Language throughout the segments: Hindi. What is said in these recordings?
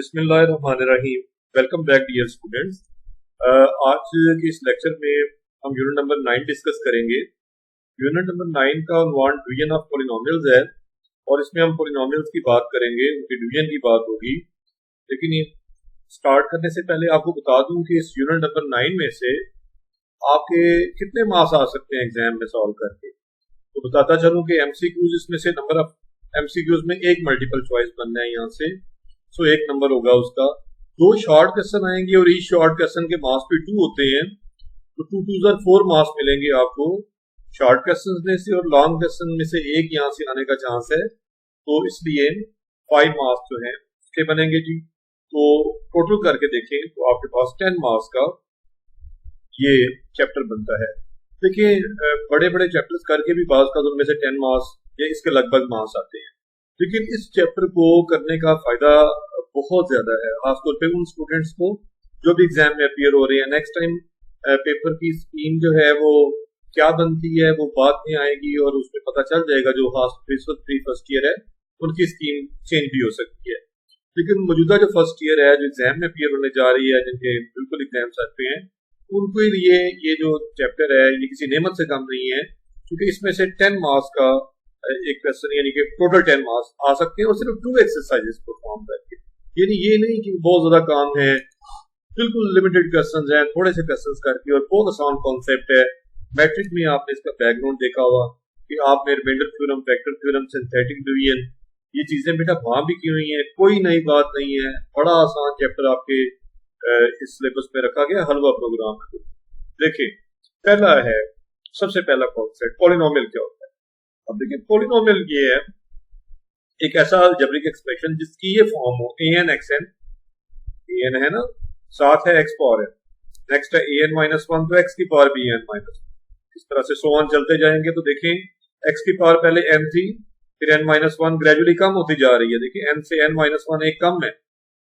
बिस्मिल्लाहिर्रहमानिर्रहीम। Welcome back dear students. आज के इस लेक्चर में हम यूनिट नंबर 9 डिस्कस करेंगे। यूनिट नंबर 9 का उन्वान डिवीजन ऑफ पॉलिनोमियल्स है और इसमें हम पॉलिनोमियल्स की बात करेंगे, उनके डिवीजन की बात होगी। लेकिन ये स्टार्ट करने से पहले आपको बता दूं कि इस यूनिट नंबर 9 में से आपके कितने मार्क्स आ सकते हैं एग्जाम में सॉल्व करके। तो बताता चलूं कि एमसीक्यूज इसमें से नंबर ऑफ एमसीक्यूज में एक मल्टीपल चॉइस बनना है यहाँ से, सो एक नंबर होगा उसका। दो शॉर्ट क्वेश्चन आएंगे और ईच शॉर्ट क्वेश्चन के मार्क्स भी 2 होते हैं, तो 2 2 ज़र 4 मार्क्स मिलेंगे आपको शॉर्ट क्वेश्चन में से, और लॉन्ग क्वेश्चन में से एक यहाँ से आने का चांस है, तो इसलिए 5 मार्क्स जो है उसके बनेंगे जी। तो टोटल करके देखें तो आपके पास 10 मार्क्स का ये चैप्टर बनता है। देखिए बड़े बड़े चैप्टर्स करके भी बात का उनमें से 10 मार्क्स या इसके लगभग मार्क्स आते हैं, लेकिन इस चैप्टर को करने का फायदा बहुत ज्यादा है, खासतौर पे उन स्टूडेंट्स को जो भी एग्जाम में अपियर हो रहे हैं। नेक्स्ट टाइम पेपर की स्कीम जो है वो क्या बनती है वो बाद में आएगी और उसमें पता चल जाएगा। जो प्री फर्स्ट ईयर है उनकी स्कीम चेंज भी हो सकती है, लेकिन मौजूदा जो फर्स्ट ईयर है जो एग्जाम में अपियर होने जा रही है, जिनके बिल्कुल एग्जाम्स आते हैं, उनके लिए ये जो चैप्टर है ये किसी नेमत से कम नहीं है, क्योंकि इसमें से 10 मार्क्स का एक क्वेश्चन यानी कि टोटल 10 मार्क्स आ सकते हैं और सिर्फ 2 एक्सरसाइजेस परफॉर्म करके। यानी ये नहीं कि बहुत ज्यादा काम है, बिल्कुल लिमिटेड क्वेश्चंस हैं, थोड़े से क्वेश्चंस करके, और बहुत आसान कॉन्सेप्ट है। मैट्रिक में आपने इसका बैकग्राउंड देखा हुआ कि आपने remainder theorem, vector theorem, synthetic division, ये चीजें बेटा वहां भी की हुई है, कोई नई बात नहीं है। बड़ा आसान चैप्टर आपके इस सिलेबस में रखा गया, हलवा प्रोग्राम है। देखिए पहला है, सबसे पहला कॉन्सेप्ट पॉलिनोमियल क्या होता है। अब देखिए पॉलिनोमियल ये है एक ऐसा अलजेब्रिक एक्सप्रेशन जिसकी ये फॉर्म हो an xn, an है ना, साथ है x पावर n, नेक्स्ट है an माइनस 1 तो x की पावर भी n माइनस, इस तरह से सो ऑन चलते जाएंगे। तो देखें x की पावर पहले n थी, फिर n माइनस 1 ग्रेजुअली कम होती जा रही है। देखिए n से n माइनस 1 एक कम है,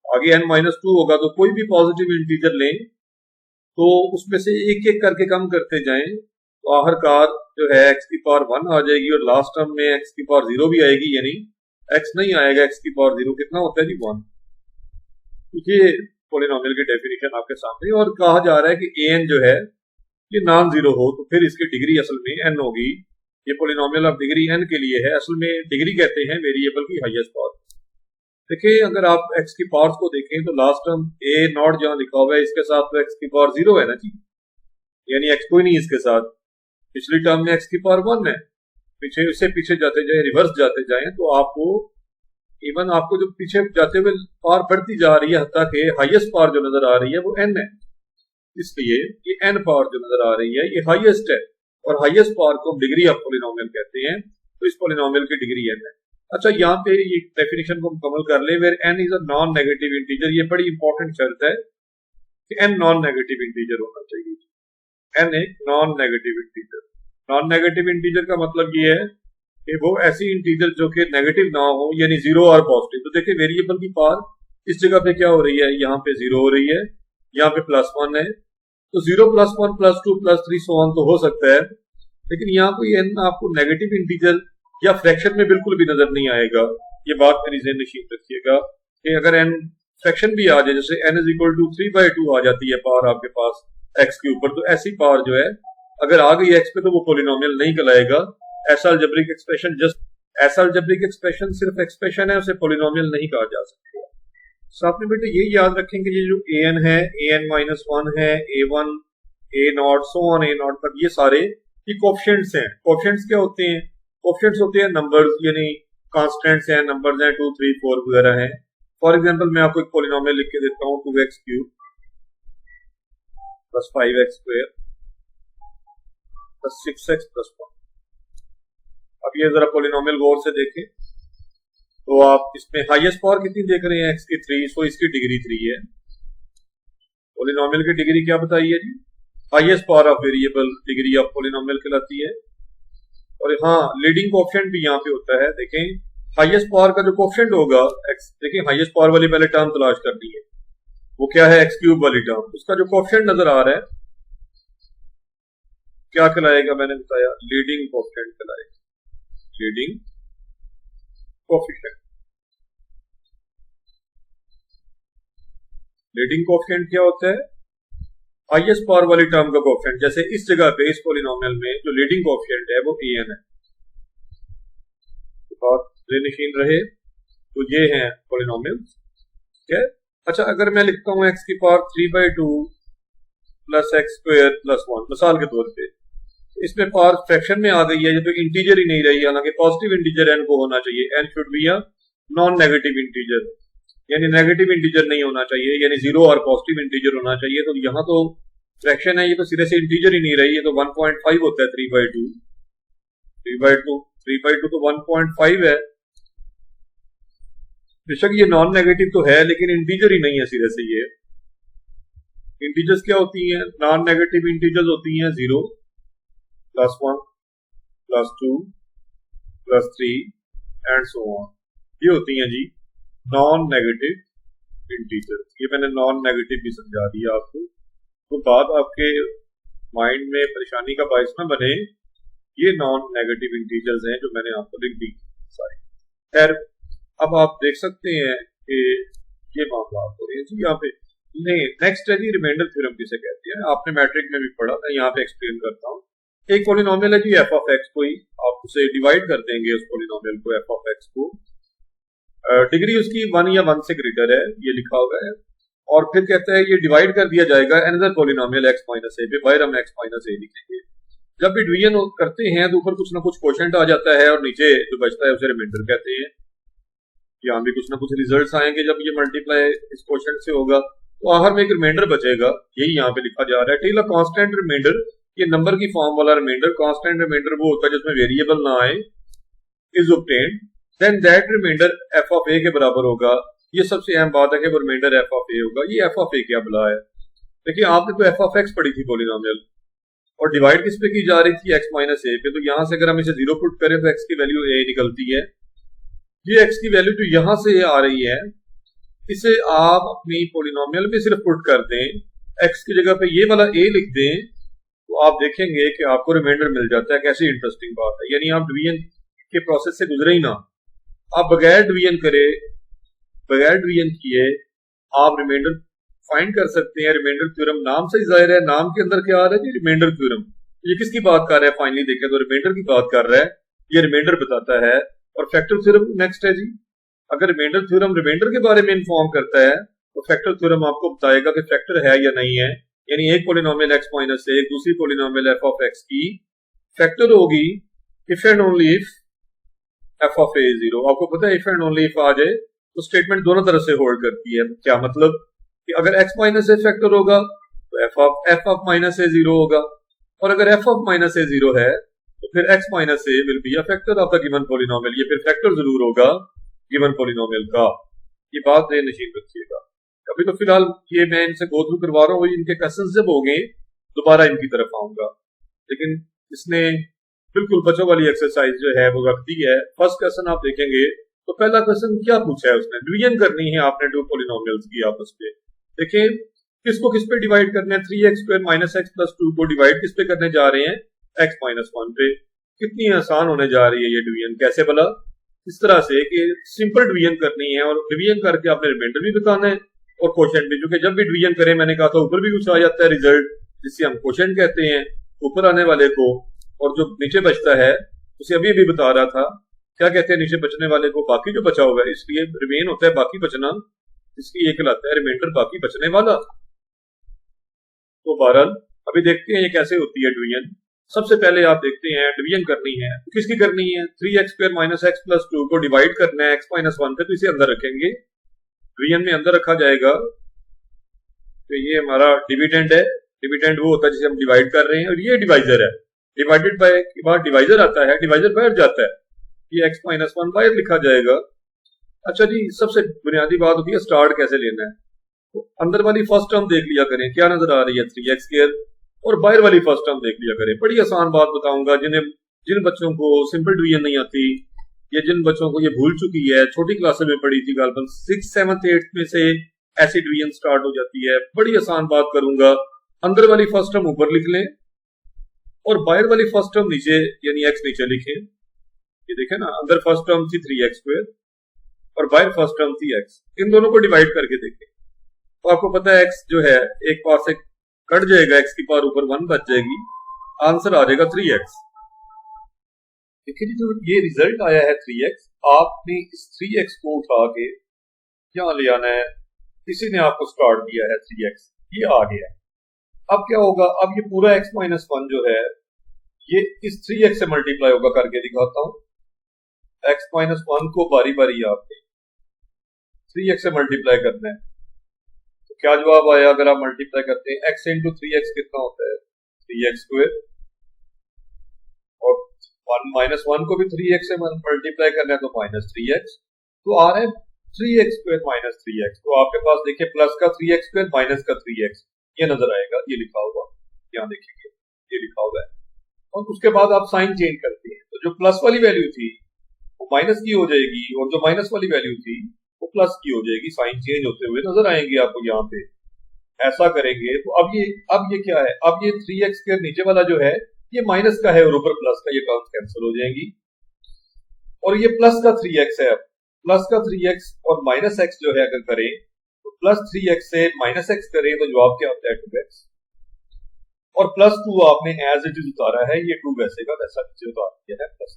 आगे n माइनस 2 होगा। तो कोई भी पॉजिटिव इंटीजर लें तो उसमें से एक एक करके कम करते जाएं, तो आखिरकार जो है x की पावर 1 आ जाएगी और लास्ट टर्म में x की पावर 0 भी आएगी, यानी x नहीं आएगा, x की पावर 0 कितना होता है जी 1। ये पॉलिनोमियल की डेफिनेशन आपके सामने, और कहा जा रहा है कि an जो है ये नॉन जीरो हो तो फिर इसकी डिग्री असल में n होगी। ये पॉलिनोमियल ऑफ डिग्री n के लिए है, असल में डिग्री कहते हैं वेरिएबल की हाईएस्ट पावर। देखिए अगर आप x की पावर्स को देखें तो लास्ट टर्म a नॉट जहां लिखा हुआ है इसके साथ तो x की पावर 0 है ना जी, यानी x कोई नहीं इसके साथ। पिछली टर्म में x की पावर 1 है, पीछे इससे पीछे जाते जाए, रिवर्स जाते जाए, तो आपको इवन आपको जो पीछे जाते हुए पावर बढ़ती जा रही है, हत्ता के हाईएस्ट पावर जो नजर आ रही है वो n है, इसलिए ये n पावर जो नजर आ रही है ये हाईएस्ट है, और हाईएस्ट पावर को डिग्री ऑफ पॉलिनोमियल कहते हैं। तो इस पॉलिनोमियल की डिग्री n है। अच्छा यहाँ पे ये डेफिनेशन को मुकम्मल कर ले, where n is a non negative integer. ये बड़ी इंपॉर्टेंट शर्त है कि n नॉन नेगेटिव इंटीजर होना चाहिए। n एक non negative integer. Non negative integer का मतलब ये है कि वो ऐसी इंटीजर जो कि नेगेटिव ना हो, यानी 0 और पॉजिटिव। तो देखिए वेरिएबल की पावर इस जगह पे क्या हो रही है, यहाँ पे 0 हो रही है, यहाँ पे +1 है, तो 0 + 1 +2 +3 सो ऑन तो हो सकता है, लेकिन यहाँ कोई n आपको नेगेटिव इंटीजर या फ्रैक्शन में बिल्कुल भी नजर नहीं आएगा। ये बात मेरी ज़हन नशीन रखिएगा कि अगर n फ्रैक्शन भी आ जाए, जैसे n = 3/2 आ जाती है पावर आपके पास x के ऊपर, तो ऐसी पावर जो है अगर आ गई x पे तो वो पॉलिनोमियल नहीं कहलाएगा। ऐसा अलजेब्रिक एक्सप्रेशन सिर्फ एक्सप्रेशन है, उसे पॉलिनोमियल नहीं कहा जा सकता। साथ में बेटे ये याद रखेंगे ये जो an है, an माइनस 1 है, a1 a0 so on a0 तक, ये सारे ये कोफिशिएंट्स हैं। कोफिशिएंट्स क्या होते हैं? कोफिशिएंट्स होते हैं नंबर्स, यानी कांस्टेंट्स हैं, नंबर्स हैं, 2 3 4 वगैरह हैं। फॉर एग्जांपल मैं आपको एक पॉलिनोमियल लिख के देता हूँ, 2x³ + 5x² + 6x + 1। अब ये जरा पॉलिनोमियल गौर से देखें तो आप इसमें हाईएस्ट पावर कितनी देख रहे हैं, x की 3, सो इसकी डिग्री 3 है। पॉलिनोमियल की डिग्री क्या बताइए जी? Highest power of variable degree of polynomial कहलाती है। और हाँ लीडिंग कोफिशिएंट भी यहाँ पे होता है। देखें हाईएस्ट पावर का जो कोफिशिएंट होगा x, देखिए हाईएस्ट पावर वाली पहले टर्म तलाश करनी है, वो क्या है, x³ वाली टर्म। उसका जो कोफिशिएंट नजर आ रहा है क्या कहलाएगा, मैंने बताया लीडिंग कोफिशिएंट कहलाएगा, लीडिंग कोफिशिएंट। लीडिंग कोएफिशिएंट क्या होता है? हाईएस्ट पावर वाली टर्म का कोएफिशिएंट। जैसे इस जगह पे इस पॉलिनोमियल में जो लीडिंग कोएफिशिएंट है वो an है। बहुत निशीन रहे तो ये है पॉलिनोमियल। ठीक है। अच्छा, अगर मैं लिखता हूँ x की power 3/2 plus x square plus 1 मिसाल के तौर पे, इसमें पावर फ्रैक्शन में आ गई है, ये तो इंटीजर ही नहीं रही, हालांकि पॉजिटिव इंटीजर n को होना चाहिए। n should be a non negative integer, यानी नेगेटिव इंटीजर नहीं होना चाहिए, यानी जीरो और पॉजिटिव इंटीजर होना चाहिए। तो यहाँ तो फ्रैक्शन है, ये तो सिरे से इंटीजर ही नहीं रही, ये तो 1.5 होता है 3/2। 3/2 तो 1.5 है। बेशक ये नॉन नेगेटिव तो है लेकिन इंटीजर ही नहीं है सिरे से। ये इंटीजर्स क्या होती हैं? नॉन नेगेटिव इंटीजर्स होती हैं 0 +1 +2 +3 एंड सो ऑन। ये होती हैं जी नॉन नेगेटिव इंटीजर। ये मैंने नॉन नेगेटिव भी समझा दिया आपको, तो बात आपके माइंड में परेशानी का बायस न बने। ये नॉन नेगेटिव इंटीजर्स हैं जो मैंने आपको लिख दी सारी। खैर, अब आप देख सकते हैं कि ये मामला हो रही है जी यहाँ पे। नहीं, नेक्स्ट है जी रिमाइंडर थ्योरम जिसे कहते हैं, आपने मैट्रिक में भी पढ़ा था, यहाँ पे एक्सप्लेन करता हूँ। एक पॉलिनोमियल है जी एफ ऑफ एक्स, कोई आप उसे डिवाइड कर देंगे उस पॉलिनोमियल को एफ ऑफ एक्स को, डिग्री उसकी 1 या 1 से ग्रेटर है, ये लिखा हुआ है। और फिर कहता है ये डिवाइड कर दिया जाएगा अनदर पॉलिनोमियल एक्स माइनस ए पे, बाहर हम एक्स माइनस ए लिखेंगे। जब भी डिवीजन करते हैं तो ऊपर कुछ ना कुछ क्वोशंट आ जाता है और नीचे जो बचता है उसे रिमाइंडर कहते हैं। यहाँ भी कुछ ना कुछ रिजल्ट्स आएंगे जब ये मल्टीप्लाई इस क्वोशंट से होगा, तो आखिर में एक रिमाइंडर बचेगा, यही यहाँ पे लिखा जा रहा है। टिल अ कांस्टेंट रिमाइंडर, ये नंबर की फॉर्म वाला रिमाइंडर। कांस्टेंट रिमाइंडर वो होता है जिसमें वेरिएबल ना आए, is obtained, then that remainder F of A के बराबर होगा। ये सबसे अहम बात है कि वो रिमाइंडर एफ ऑफ ए होगा। ये एफ ऑफ ए क्या बला है? देखिए, आपने तो एफ ऑफ एक्स पढ़ी थी पॉलिनोमियल, और डिवाइड किस पे की जा रही थी? एक्स माइनस ए पे। तो यहां से अगर हम इसे 0 पुट करें तो एक्स की वैल्यू ए निकलती है। ये एक्स की वैल्यू जो यहां से आ रही है, इसे आप अपनी पॉलिनोमियल में सिर्फ पुट कर दें, एक्स की जगह पे ये वाला ए लिख दें, तो आप देखेंगे कि आपको रिमाइंडर मिल जाता है। कैसी इंटरेस्टिंग बात है, यानी आप डिवीजन के प्रोसेस से गुजरे ही ना, आप बगैर डिवीजन करे, बगैर डिवीजन किए आप रिमाइंडर फाइंड कर सकते हैं। रिमाइंडर थ्योरम नाम से ही जाहिर है, नाम के अंदर क्या आ रहा है? Remainder theorem. ये किसकी बात कर रहा है? फाइनली देखें तो रिमाइंडर की बात कर रहा है, ये रिमाइंडर बताता है। और फैक्टर थ्योरम नेक्स्ट है जी। अगर रिमाइंडर थ्योरम रिमाइंडर के बारे में इन्फॉर्म करता है तो फैक्टर थ्योरम आपको बताएगा कि फैक्टर है या नहीं है। यानी एक पॉलिनोमियल एक्स माइनस ए दूसरी पॉलिनोमियल एफ ऑफ एक्स की फैक्टर होगी if and only if F of A 0। आपको पता है इफ एंड ओनली इफ आ जाए तो स्टेटमेंट दोनों तरफ से होल्ड करती है। क्या मतलब कि अगर x माइनस ए फैक्टर होगा तो एफ ऑफ माइनस ए 0 होगा, और अगर एफ ऑफ माइनस ए 0 है तो फिर x minus A will be a factor of the given polynomial. ये फिर फैक्टर जरूर होगा गिवन पॉलिनोमियल का। ये बात नहीं नशीन रखिएगा। अभी तो फिलहाल ये मैं इनसे गो थ्रू करवा रहा हूँ, इनके क्वेश्चन जब होंगे दोबारा इनकी तरफ आऊंगा। लेकिन इसने बिल्कुल बच्चों वाली एक्सरसाइज जो है वो रख दी है। फर्स्ट क्वेश्चन आप देखेंगे तो पहला क्वेश्चन क्या पूछा है उसने? डिवीजन करनी है आपने दो पॉलिनोमियल्स की आपस में। देखें किसको किस पे डिवाइड करना है? 3x² माइनस एक्स प्लस 2 को डिवाइड किस पे करने जा रहे हैं? x माइनस 1 पे। कितनी आसान होने जा रही है ये डिवीजन। कैसे भला? इस तरह से कि सिंपल डिवीजन करनी है और डिवीजन करके आपने रिमाइंडर भी बताना है और क्वोशंट भी, क्योंकि जब भी डिवीजन करें मैंने कहा था ऊपर भी कुछ आ जाता है रिजल्ट, जिससे हम क्वोशंट कहते हैं ऊपर आने वाले को, और जो नीचे बचता है उसे अभी भी बता रहा था क्या कहते हैं नीचे बचने वाले को? बाकी जो बचा हुआ है, इसलिए रिमेन होता है बाकी बचना, इसलिए ये कहलाता है रिमाइंडर बाकी बचने वाला। तो बहरहाल अभी देखते हैं ये कैसे होती है डिवीजन। सबसे पहले आप देखते हैं डिवीजन करनी है, किसकी करनी है? 3x² माइनस एक्स प्लस 2 को डिवाइड करना है x माइनस 1 पे, तो इसे अंदर रखेंगे, डिवीजन में अंदर रखा जाएगा। तो ये हमारा डिविडेंड है। डिविडेंड वो होता है जिसे हम डिवाइड कर रहे हैं, और ये डिवाइजर है। डिवाइडेड बाय के बाद डिवाइजर आता है, डिवाइजर बाहर जाता है, ये x माइनस 1 बाहर लिखा जाएगा। अच्छा जी, सबसे बुनियादी बात होती है स्टार्ट कैसे लेना है। तो अंदर वाली फर्स्ट टर्म देख लिया करें, क्या नजर आ रही है? 3x², और बाहर वाली फर्स्ट टर्म देख लिया करें। बड़ी आसान बात बताऊंगा, जिन बच्चों को सिंपल डिवीजन नहीं आती या जिन बच्चों को ये भूल चुकी है, छोटी क्लास में पढ़ी थी गालबन 6th 7th 8th में से ऐसी डिवीजन स्टार्ट हो जाती है। बड़ी आसान बात करूंगा, अंदर वाली फर्स्ट टर्म ऊपर लिख लें और बाहर वाली फर्स्ट टर्म नीचे, यानी x नीचे लिखें। ये देखें ना, अंदर फर्स्ट टर्म थी 3x² और बाहर फर्स्ट टर्म थी x। इन दोनों को डिवाइड करके देखें तो आपको पता है x जो है एक पास से कट जाएगा, x की पावर ऊपर 1 बच जाएगी, आंसर आ जाएगा 3x। देखिए जो ये रिजल्ट आया है 3x, आपने इस 3x को उठा के यहाँ ले आना है, किसी ने आपको स्टार्ट दिया है 3x, ये आ गया। अब क्या होगा, अब ये पूरा x माइनस 1 जो है ये इस 3x से मल्टीप्लाई होगा, करके दिखाता हूं। x माइनस 1 को बारी बारी आपने 3x से मल्टीप्लाई करना है, तो क्या जवाब आया अगर आप मल्टीप्लाई करते हैं, x इंटू 3x कितना होता है 3x स्क्वायर, और 1 माइनस 1 को भी 3x से मल्टीप्लाई करना है तो माइनस 3x, तो आ रहा है 3x स्क्वायर माइनस 3x। तो आपके पास देखिए प्लस का 3x स्क्वायर माइनस का 3x ये नजर आएगा, ये लिखा हुआ, यहाँ देखिए ये लिखा हुआ है। और उसके बाद आप साइन चेंज करते हैं, तो जो प्लस वाली वैल्यू थी वो माइनस की हो जाएगी, और जो माइनस वाली वैल्यू थी वो प्लस की हो जाएगी, साइन चेंज होते हुए नजर आएंगे आपको यहाँ पे। ऐसा करेंगे तो अब ये क्या है, अब ये 3x स्क्वायर नीचे वाला जो है ये माइनस का है और ऊपर प्लस का, ये टर्म्स कैंसिल हो जाएंगी, और ये प्लस का 3x है। अब प्लस का 3x और माइनस x जो है अगर करें तो प्लस 3x से माइनस x करें तो जवाब क्या होता है 2x, और प्लस 2 आपने एज इट इज उतारा है, ये 2 वैसे का वैसा नीचे उतार दिया है प्लस।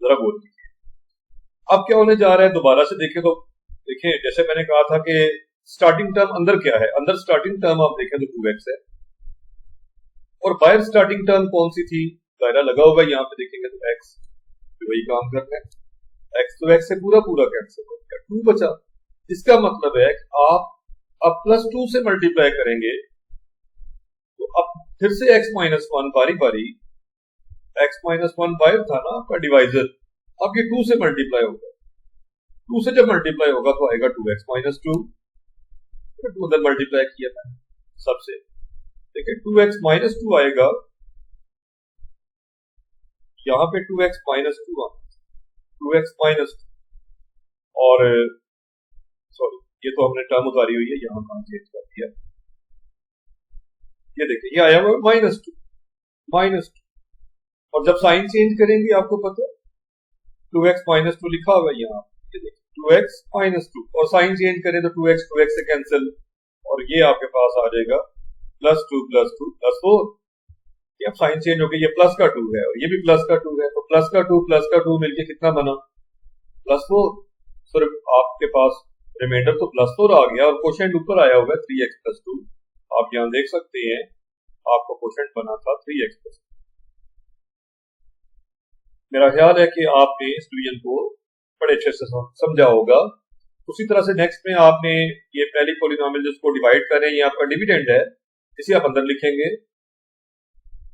जरा बोल दीजिए अब क्या होने जा रहा है, दोबारा से देखें तो देखें जैसे मैंने कहा था कि स्टार्टिंग टर्म अंदर क्या है, अंदर स्टार्टिंग टर्म आप देखें तो 2x है, और बाहर स्टार्टिंग टर्म कौन सी थी, दायरा लगा होगा यहाँ पे देखेंगे तो x, तो वही काम करना है, x तो x से पूरा पूरा कैंसिल हो गया, 2 बचा। इसका मतलब है कि आप अब प्लस 2 से मल्टीप्लाई करेंगे तो अब फिर से x माइनस 1 बारी बारी, x माइनस 1 बाहर था ना आपका डिवाइजर, अब ये 2 से मल्टीप्लाई होगा, 2 से जब मल्टीप्लाई होगा तो आएगा 2x माइनस 2, 2 उधर मल्टीप्लाई किया था सबसे, देखिए 2x माइनस 2 आएगा, यहाँ पे 2x माइनस 2 2x माइनस, और सॉरी ये तो हमने टर्म उतारी हुई है, यहाँ काम चेंज कर दिया, ये देखिए ये आया हुआ माइनस 2, और जब साइन चेंज करेंगे आपको पता है 2x माइनस 2 लिखा हुआ है यहाँ, ये देखिए 2x माइनस 2, और साइन चेंज करें तो 2x से कैंसिल, और ये आपके पास आ जाएगा प्लस 2 प्लस 2 प्लस 4, ये अब साइन चेंज हो गया, ये प्लस का 2 है और ये भी प्लस का 2 है, तो प्लस का 2 मिलके कितना बना प्लस 4, सिर्फ आपके पास रिमाइंडर तो प्लस 4 आ गया, और क्वोशिएंट ऊपर आया हुआ है 3x प्लस 2, आप यहाँ देख सकते हैं आपका क्वोशिएंट बना था 3x प्लस 2। मेरा ख्याल है कि आपने इस डिवीजन को बड़े अच्छे से समझा होगा। उसी तरह से नेक्स्ट में आपने ये पहली पॉलिनोमियल जिसको डिवाइड करें, ये आपका डिविडेंड है, इसे आप अंदर लिखेंगे,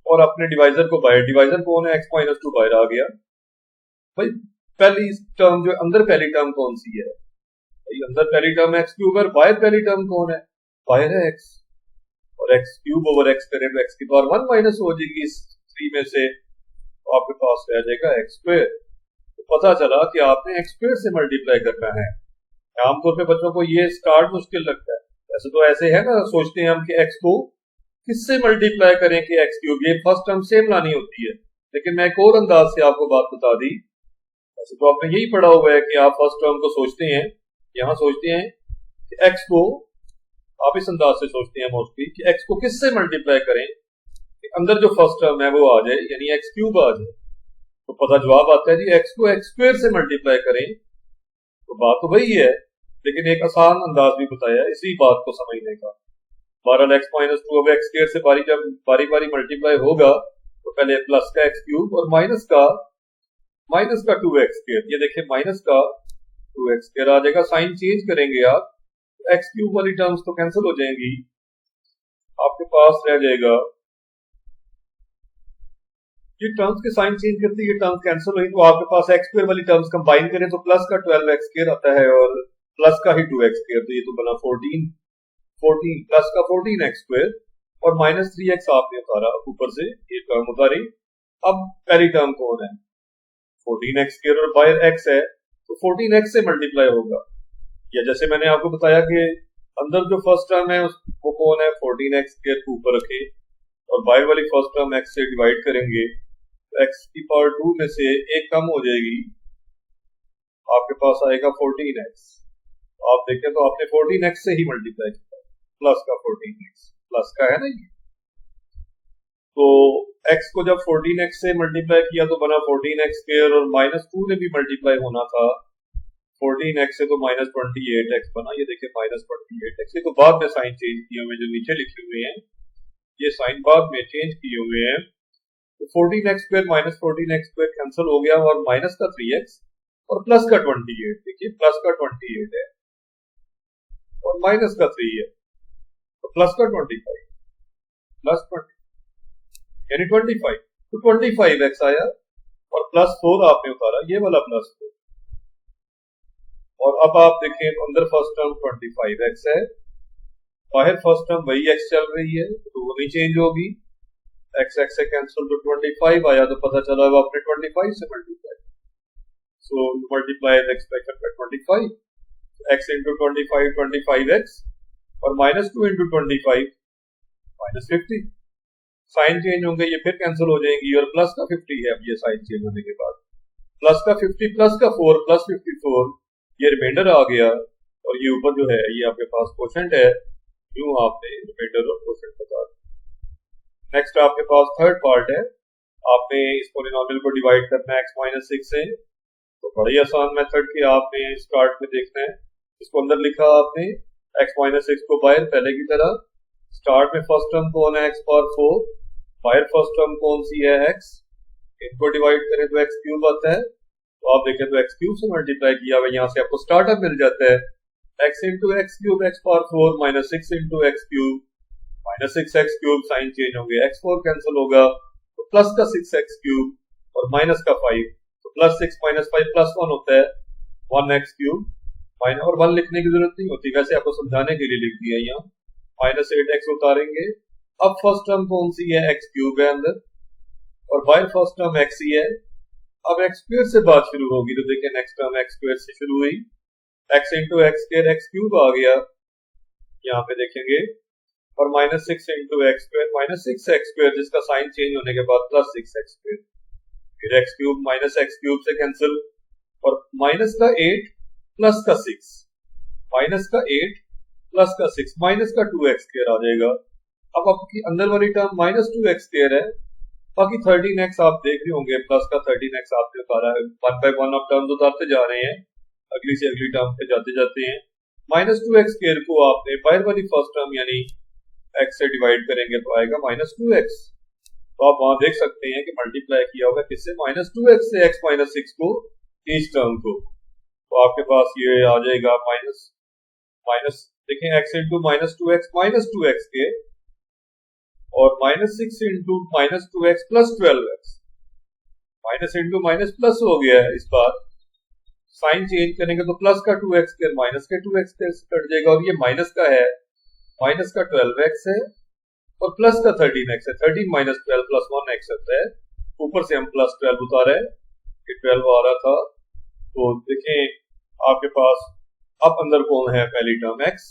और अपने डिवाइजर को बाहर, डिवाइजर कौन है x माइनस 2 बाहर आ गया, भाई पहली टर्म जो अंदर पहली टर्म कौन सी है, अंदर पहली टर्म x क्यूब है, बाहर पहली टर्म कौन है, बाहर है x, और x क्यूब ओवर x करें तो x की पावर 1 माइनस हो जाएगी इस 3 में से, तो आपके पास रह जाएगा x स्क्वायर। तो पता चला कि आपने x स्क्वायर से मल्टीप्लाई करना है। आमतौर पे बच्चों को ये स्टार्ट मुश्किल लगता है, वैसे तो ऐसे है ना, सोचते हैं हम कि x को किससे मल्टीप्लाई करें कि x क्यूब, ये फर्स्ट टर्म सेम लानी होती है, लेकिन मैं एक और अंदाज से आपको बात बता दी। वैसे तो आपने यही पढ़ा हुआ है कि आप फर्स्ट टर्म को सोचते हैं, यहाँ सोचते हैं कि x को आप इस अंदाज से सोचते हैं मोस्टली कि x को किससे मल्टीप्लाई करें कि अंदर जो फर्स्ट टर्म है वो आ जाए, यानी x क्यूब आ जाए, तो पता जवाब आता है जी x को x स्क्वायर से मल्टीप्लाई करें, तो बात तो वही है, लेकिन एक आसान अंदाज भी बताया इसी बात को समझने का। बहरहाल x माइनस 2 अब x स्क्वायर से जब बारी बारी मल्टीप्लाई होगा तो पहले प्लस का x क्यूब और माइनस का 2x स्क्वायर, ये देखिए माइनस का 2x स्क्वायर आ जाएगा, साइन चेंज करेंगे आप तो x क्यूब वाली टर्म्स तो कैंसिल हो जाएंगी, आपके पास रह जाएगा ये टर्म्स के साइन चेंज करते ये टर्म्स कैंसिल हुई, तो आपके पास x स्क्वायर वाली टर्म्स कंबाइन करें तो प्लस का 12x स्क्वायर आता है और प्लस का ही 2x स्क्वायर, तो ये तो बना 14 प्लस का 14x स्क्वायर, और माइनस 3x आपने उतारा ऊपर से, ये टर्म उतारी। अब पहली टर्म कौन है 14x स्क्वायर, और बाहर x है तो 14x से मल्टीप्लाई होगा, या जैसे मैंने आपको बताया कि अंदर जो फर्स्ट टर्म है वो कौन है 14x स्क्वायर को ऊपर रखे, और बाहर वाली फर्स्ट टर्म x से डिवाइड करेंगे, x की पावर 2 में से एक कम हो जाएगी, आपके पास आएगा 14x, आप देखें तो आपने 14x से ही मल्टीप्लाई किया, प्लस का 14x, प्लस का है ना ये, तो x को जब 14x से मल्टीप्लाई किया तो बना 14x स्क्वायर, और -2 ने भी मल्टीप्लाई होना था 14x से, तो -28x बना। ये देखिए -28x, ये तो बाद में साइन चेंज किए हुए जो नीचे लिखे हुए हैं, ये साइन बाद में चेंज किए हुए हैं। तो 14x square minus 14x square cancel हो गया, और माइनस का 3x और प्लस का 28, देखिए प्लस का 28 है और माइनस का 3 है, तो प्लस का 25 प्लस 20 यानी 25, तो 25x आया, और प्लस 4 आपने उतारा, ये वाला प्लस 4, और अब आप देखें अंदर फर्स्ट टर्म 25x है, बाहर फर्स्ट टर्म वही x चल रही है, तो वो नहीं चेंज होगी, x से कैंसिल, तो 25 आया, तो पता चला अब आपने 25 से multiply, so multiply the expression by 25, x into 25 25x, और -2 into 25 -50, साइन चेंज होंगे, ये फिर कैंसिल हो जाएंगी, और प्लस का 50 है अब ये साइन चेंज होने के बाद, प्लस का 50 प्लस का 4 प्लस 54, ये रिमाइंडर आ गया, और ये ऊपर जो है ये आपके पास कोशेंट है, यूं आपने रिमाइंडर और कोशेंट बता दिया। नेक्स्ट आपके पास थर्ड पार्ट है, आपने इस पॉलिनोमियल को डिवाइड करना है x-6 से, तो बड़ी आसान मेथड की आपने स्टार्ट में देखना है, इसको अंदर लिखा आपने x-6 को बाहर पहले की तरह, स्टार्ट में फर्स्ट टर्म कौन है x पावर 4, बाहर फर्स्ट टर्म कौन सी है x, इनको डिवाइड करें तो x क्यूब आता है, तो आप देखें तो x क्यूब से मल्टीप्लाई किया हुआ, यहाँ से आपको स्टार्टअप मिल जाता है x into x cube x power 4 minus 6 into x cube minus 6x cube, sign change होंगे, x4 कैंसिल होगा, तो प्लस का 6x क्यूब और माइनस का 5, तो प्लस 6 माइनस 5 प्लस 1 होता है 1x क्यूब, माइनस और 1 लिखने की जरूरत नहीं होती, वैसे आपको समझाने के लिए लिख दिया यहाँ, माइनस 8x उतारेंगे, अब फर्स्ट टर्म कौन सी है x क्यूब है अंदर, और बाहर फर्स्ट टर्म x ही है, अब x स्क्वायर से बात शुरू होगी, तो देखिए नेक्स्ट टर्म x स्क्वायर से शुरू हुई, x into x square x cube आ गया, यहाँ पे देखेंगे, और minus 6 into x square minus 6x square, जिसका साइन चेंज होने के बाद प्लस 6x स्क्वायर, फिर x cube minus x cube से कैंसिल, और माइनस का 8 प्लस का 6, माइनस का 8 प्लस का 6, माइनस का 2x स्क्वायर आ जाएगा। अब आपकी अंदर वाली टर्म माइनस 2x स्क्वायर है, बाकी 13x आप देख रहे होंगे, प्लस का 13x आपने उतारा है, 1 by 1 आप टर्म उतारते जा रहे हैं, अगली से अगली टर्म पे जाते जाते हैं, माइनस 2x स्क्वायर को आपने बाहर वाली फर्स्ट टर्म यानी x से डिवाइड करेंगे तो आएगा माइनस 2x, तो आप वहां देख सकते हैं कि मल्टीप्लाई किया होगा किससे, माइनस 2x से x माइनस 6 को, इस टर्म को, तो आपके पास ये आ जाएगा माइनस माइनस, देखें x इंटू माइनस 2x के, और minus 6 into minus 2x plus 12x, minus into minus plus हो गया है, इस बार साइन चेंज करेंगे तो प्लस का 2x स्क्वायर माइनस का 2x स्क्वायर से कट जाएगा, और ये माइनस का है, माइनस का 12x है, और प्लस का 13x है, 13 माइनस 12 प्लस 1x होता है, ऊपर से हम प्लस 12 उतारे, ये 12 आ रहा था, तो देखें आपके पास अब अंदर कौन है, पहली टर्म x,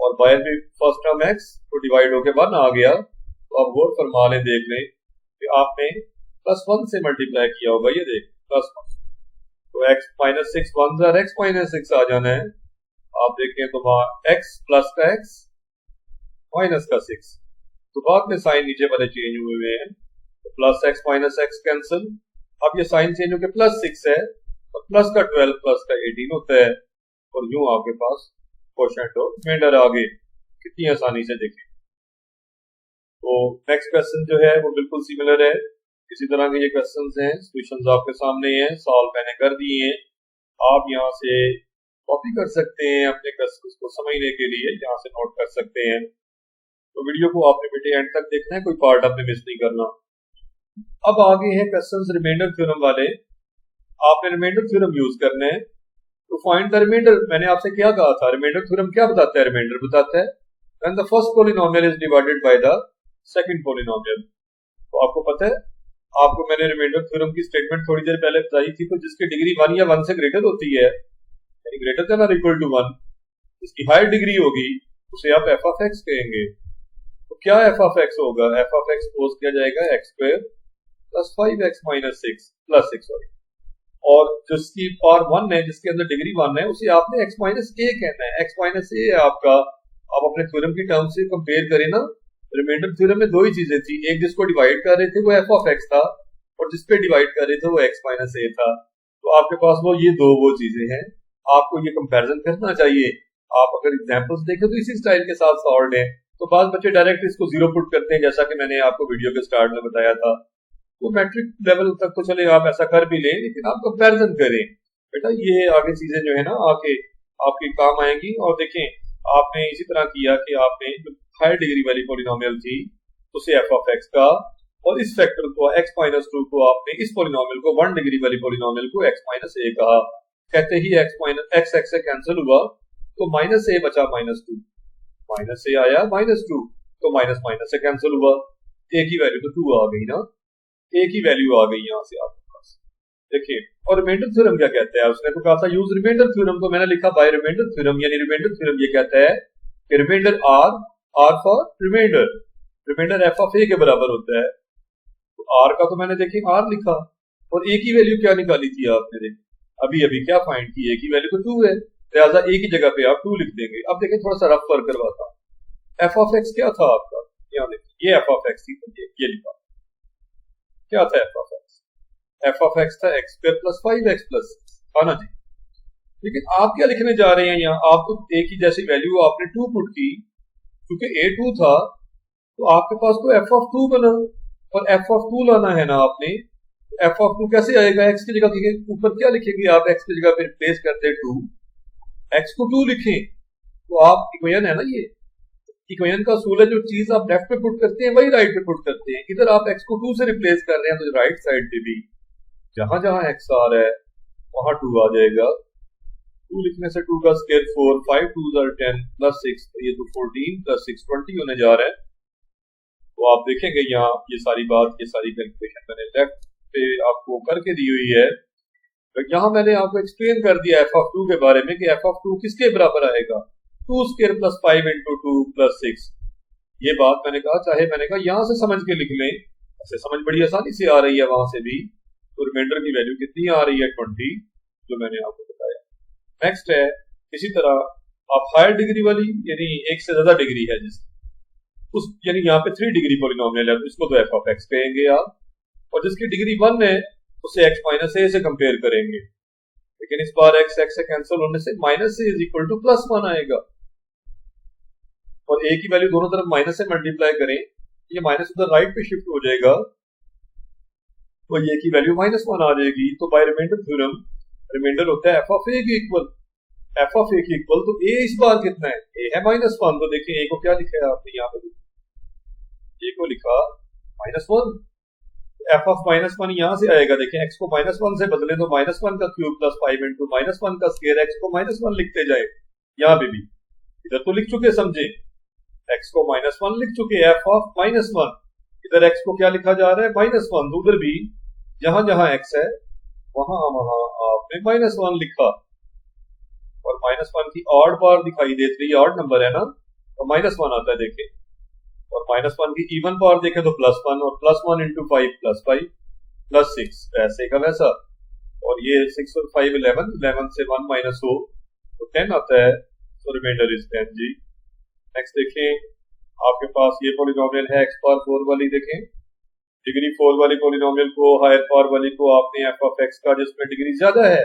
और बाहर भी फर्स्ट टर्म x, तो डिवाइड होके 1 आ गया, तो अब गौर फरमा लें, देख लें कि आपने प्लस 1 से मल्टीप्लाई किया होगा, ये देख प्लस 1, तो x minus 6 1 jar x minus 6 आ जाना है, आप देखें तो वहां x प्लस का x माइनस का 6, तो बाद में साइन नीचे वाले चेंज हुए हैं, तो plus x minus x cancel, अब ये साइन चेंज होकर प्लस 6 है, और प्लस का 12 प्लस का 18 होता है, और यूं आपके पास कोशेंट और रिमाइंडर आ गए, कितनी आसानी से देखें। तो नेक्स्ट क्वेश्चन जो है वो बिल्कुल सिमिलर है, इसी तरह के ये क्वेश्चंस हैं, सॉल्यूशंस आपके सामने हैं, सॉल्व मैंने कर दिए हैं, आप यहाँ से कॉपी कर सकते हैं अपने क्वेश्चंस को समझने के लिए, यहाँ से नोट कर सकते हैं। तो वीडियो को आपने बेटे एंड तक देखना है, कोई पार्ट आपने मिस नहीं करना। अब आगे है क्वेश्चंस रिमाइंडर थ्योरम वाले, आपने रिमाइंडर थ्योरम यूज करना है, तो फाइंड द रिमाइंडर, मैंने आपसे क्या कहा था, रिमाइंडर थ्योरम क्या बताता है, रिमाइंडर बताता है when the first polynomial is divided by the second polynomial. तो आपको पता है, आपको मैंने रिमाइंडर थ्योरम की स्टेटमेंट थोड़ी देर पहले बताई थी, तो जिसकी डिग्री 1 या 1 से ग्रेटर होती है, यानी ग्रेटर देन और इक्वल टू 1, जिसकी हायर डिग्री होगी उसे आप f ऑफ x कहेंगे। तो क्या f ऑफ x होगा, f ऑफ x सपोज किया जाएगा x square plus 5x minus 6 plus 6 sorry, और जिसकी पावर 1 है, जिसके अंदर डिग्री 1 है, उसे आपने x माइनस ए कहना है। x माइनस ए है आपका। आप अपने थ्योरम की टर्म से कंपेयर करें ना, रिमाइंडर थ्योरम में दो ही चीजें थी, एक जिसको डिवाइड कर रहे थे वो एफ ऑफ एक्स था, और जिसपे डिवाइड कर रहे थे वो x माइनस ए था। तो आपके पास ये वो चीजें हैं, आपको ये कंपैरिजन करना चाहिए। आप अगर एग्जांपल्स देखें तो इसी स्टाइल के साथ सॉल्व है। तो बाद बच्चे डायरेक्ट इसको जीरो पुट करते हैं, जैसा कि मैंने आपको वीडियो के स्टार्ट में बताया था। तो मैट्रिक लेवल तक तो चले आप ऐसा कर भी लें, लेकिन आप कंपैरिजन करें बेटा, ये आगे चीजें जो है ना आके आपके काम आएंगी। और देखें, आपने इसी तरह किया कि आपने जो हायर डिग्री वाली पॉलिनोमियल थी उसे एफ ऑफ एक्स का, और इस फैक्टर को x माइनस 2 को आपने इस पॉलिनोमियल को 1 डिग्री वाली पॉलिनोमियल को x माइनस ए कहा। कहते ही x से कैंसिल हुआ तो माइनस ए बचा माइनस 2, माइनस ए आया माइनस 2, तो माइनस माइनस से कैंसिल हुआ, ए की वैल्यू तो 2 आ गई ना, ए की वैल्यू आ गई यहाँ से आपके पास। देखिए, और रिमाइंडर थ्योरम क्या कहता है, उसने तो कहा था यूज रिमाइंडर थ्योरम, तो मैंने लिखा बाय रिमाइंडर थ्योरम, यानी रिमाइंडर थ्योरम ये कहता है कि remainder R for remainder F of A के बराबर होता है। तो आर का तो मैंने देखिए आर लिखा, और ए की वैल्यू क्या निकाली थी आपने, देखिए अभी अभी क्या फाइंड की, ए की वैल्यू तो 2 है, लिहाजा ए की जगह पे आप 2 लिख देंगे। अब देखिए थोड़ा सा रफ वर्क करवाता हूं, एफ ऑफ एक्स क्या था आपका, यहाँ देखिए ये एफ ऑफ एक्स थी, तो ये लिखा क्या था F of X, F of X था X square plus 5x plus था ना जी। लेकिन आप क्या लिखने जा रहे हैं यहाँ, आप तो ए की जैसी वैल्यू आपने 2 पुट की, क्योंकि ए 2 था तो आपके पास तो एफ ऑफ 2 बना, और एफ ऑफ 2 लाना है ना आपने। एफ ऑफ 2 कैसे आएगा, एक्स की जगह ऊपर क्या लिखेंगे आप, एक्स की जगह पे रिप्लेस करते 2, एक्स को 2 लिखें, तो आप इक्वेशन है ना, ये इक्वेशन का असूल है, जो चीज आप लेफ्ट पे पुट करते हैं वही राइट पे पुट करते हैं। इधर आप एक्स को 2 से रिप्लेस कर रहे हैं, तो राइट साइड पे भी जहां जहां एक्स आ रहा है वहां 2 आ जाएगा। 2 लिखने से 2 का स्क्वायर 4, 5 2 10 प्लस 6, ये तो 14 प्लस 6 20 होने जा रहा है। तो आप देखेंगे यहाँ ये सारी बात, ये सारी कैलकुलेशन मैंने लेफ्ट पे आपको करके दी हुई है। तो यहाँ मैंने आपको एक्सप्लेन कर दिया एफ ऑफ 2 के बारे में कि एफ ऑफ 2 किसके बराबर आएगा, 2 स्क्वायर प्लस 5 इंटू 2 प्लस 6। ये बात मैंने कहा, चाहे मैंने कहा यहाँ से समझ के लिख लें, ऐसे समझ बड़ी आसानी से आ रही है वहां से भी। तो रिमाइंडर की वैल्यू कितनी आ रही है 20, जो मैंने आपको बताया। नेक्स्ट है इसी तरह आप हायर डिग्री वाली, यानी एक से ज्यादा डिग्री है जिस उस, यानी यहाँ पे 3 डिग्री पॉलिनोमियल है, तो इसको तो एफ ऑफ एक्स कहेंगे आप, और जिसकी डिग्री 1 है उसे x माइनस ए से कंपेयर करेंगे। लेकिन इस बार x से कैंसिल होने से minus A is equal two plus 1 आएगा, और a की वैल्यू दोनों तरफ माइनस से मल्टीप्लाई करें, ये माइनस उधर राइट पे शिफ्ट हो जाएगा, तो ये की वैल्यू माइनस 1 आ जाएगी। तो बाय रिमाइंडर थ्योरम रिमाइंडर होता है एफ ऑफ ए के इक्वल, एफ ऑफ ए के इक्वल, तो a इस बार कितना है, a है माइनस 1, तो देखिए a को क्या लिखा है आपने यहाँ पे, ए को लिखा माइनस 1, एफ ऑफ माइनस 1 यहां से आएगा। देखें एक्स को माइनस 1 से बदले तो माइनस 1 का क्यूब प्लस 5 इंटू माइनस 1 का स्क्वायर, एक्स को माइनस 1 लिखते जाए, यहाँ पे भी इधर तो लिख चुके, समझे, एक्स को माइनस 1 लिख चुके, एफ ऑफ माइनस 1, इधर एक्स को क्या लिखा जा रहा है माइनस 1, तो उधर भी जहां जहां एक्स है वहां वहां आपने माइनस 1 लिखा, और माइनस 1 की ऑड बार दिखाई देती है, ऑड नंबर है ना, तो माइनस 1 आता है। देखें, और माइनस 1 की इवन पावर देखें तो प्लस 1, और प्लस 1 इंटू 5 प्लस 5 प्लस 6, ऐसे का वैसा, और ये 6 और 5 11 से 1 माइनस हो तो 10 आता है, तो रिमाइंडर इज 10 जी। नेक्स्ट देखें, आपके पास ये पॉलिनोमियल है x पावर 4 वाली, देखें डिग्री 4 वाली पॉलिनोमियल को हायर पावर वाली को आपने एफ ऑफ एक्स का जिसमें डिग्री ज्यादा है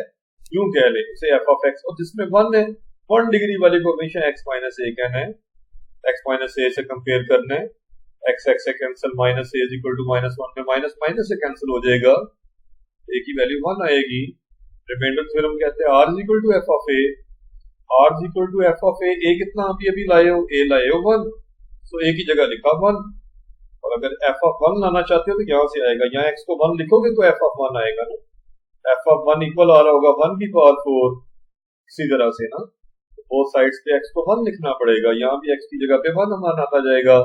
यूं कह ले इसे एफ ऑफ एक्स, और जिसमें 1 है 1 डिग्री वाली को हमेशा x माइनस ए कहना है, x माइनस ए से कंपेयर करना है, x से cancel, minus A is equal to minus 1 में माइनस माइनस से कैंसिल हो जाएगा, a की वैल्यू 1 आएगी। रिमाइंडर थ्योरम कहते हैं r is equal to F of A, r is equal to F of A कितना अभी अभी लाए हो, a लाए हो 1, तो a की जगह लिखा 1, और अगर एफ ऑफ 1 लाना चाहते हो तो यहाँ से आएगा, यहाँ x को 1 लिखोगे तो एफ ऑफ 1 आएगा ना, एफ ऑफ 1 इक्वल आ रहा होगा 1 की पावर 4, इसी तरह से ना बोथ साइड्स पे x को 1 लिखना पड़ेगा, यहाँ भी x की जगह पे 1 हमारा आता जाएगा,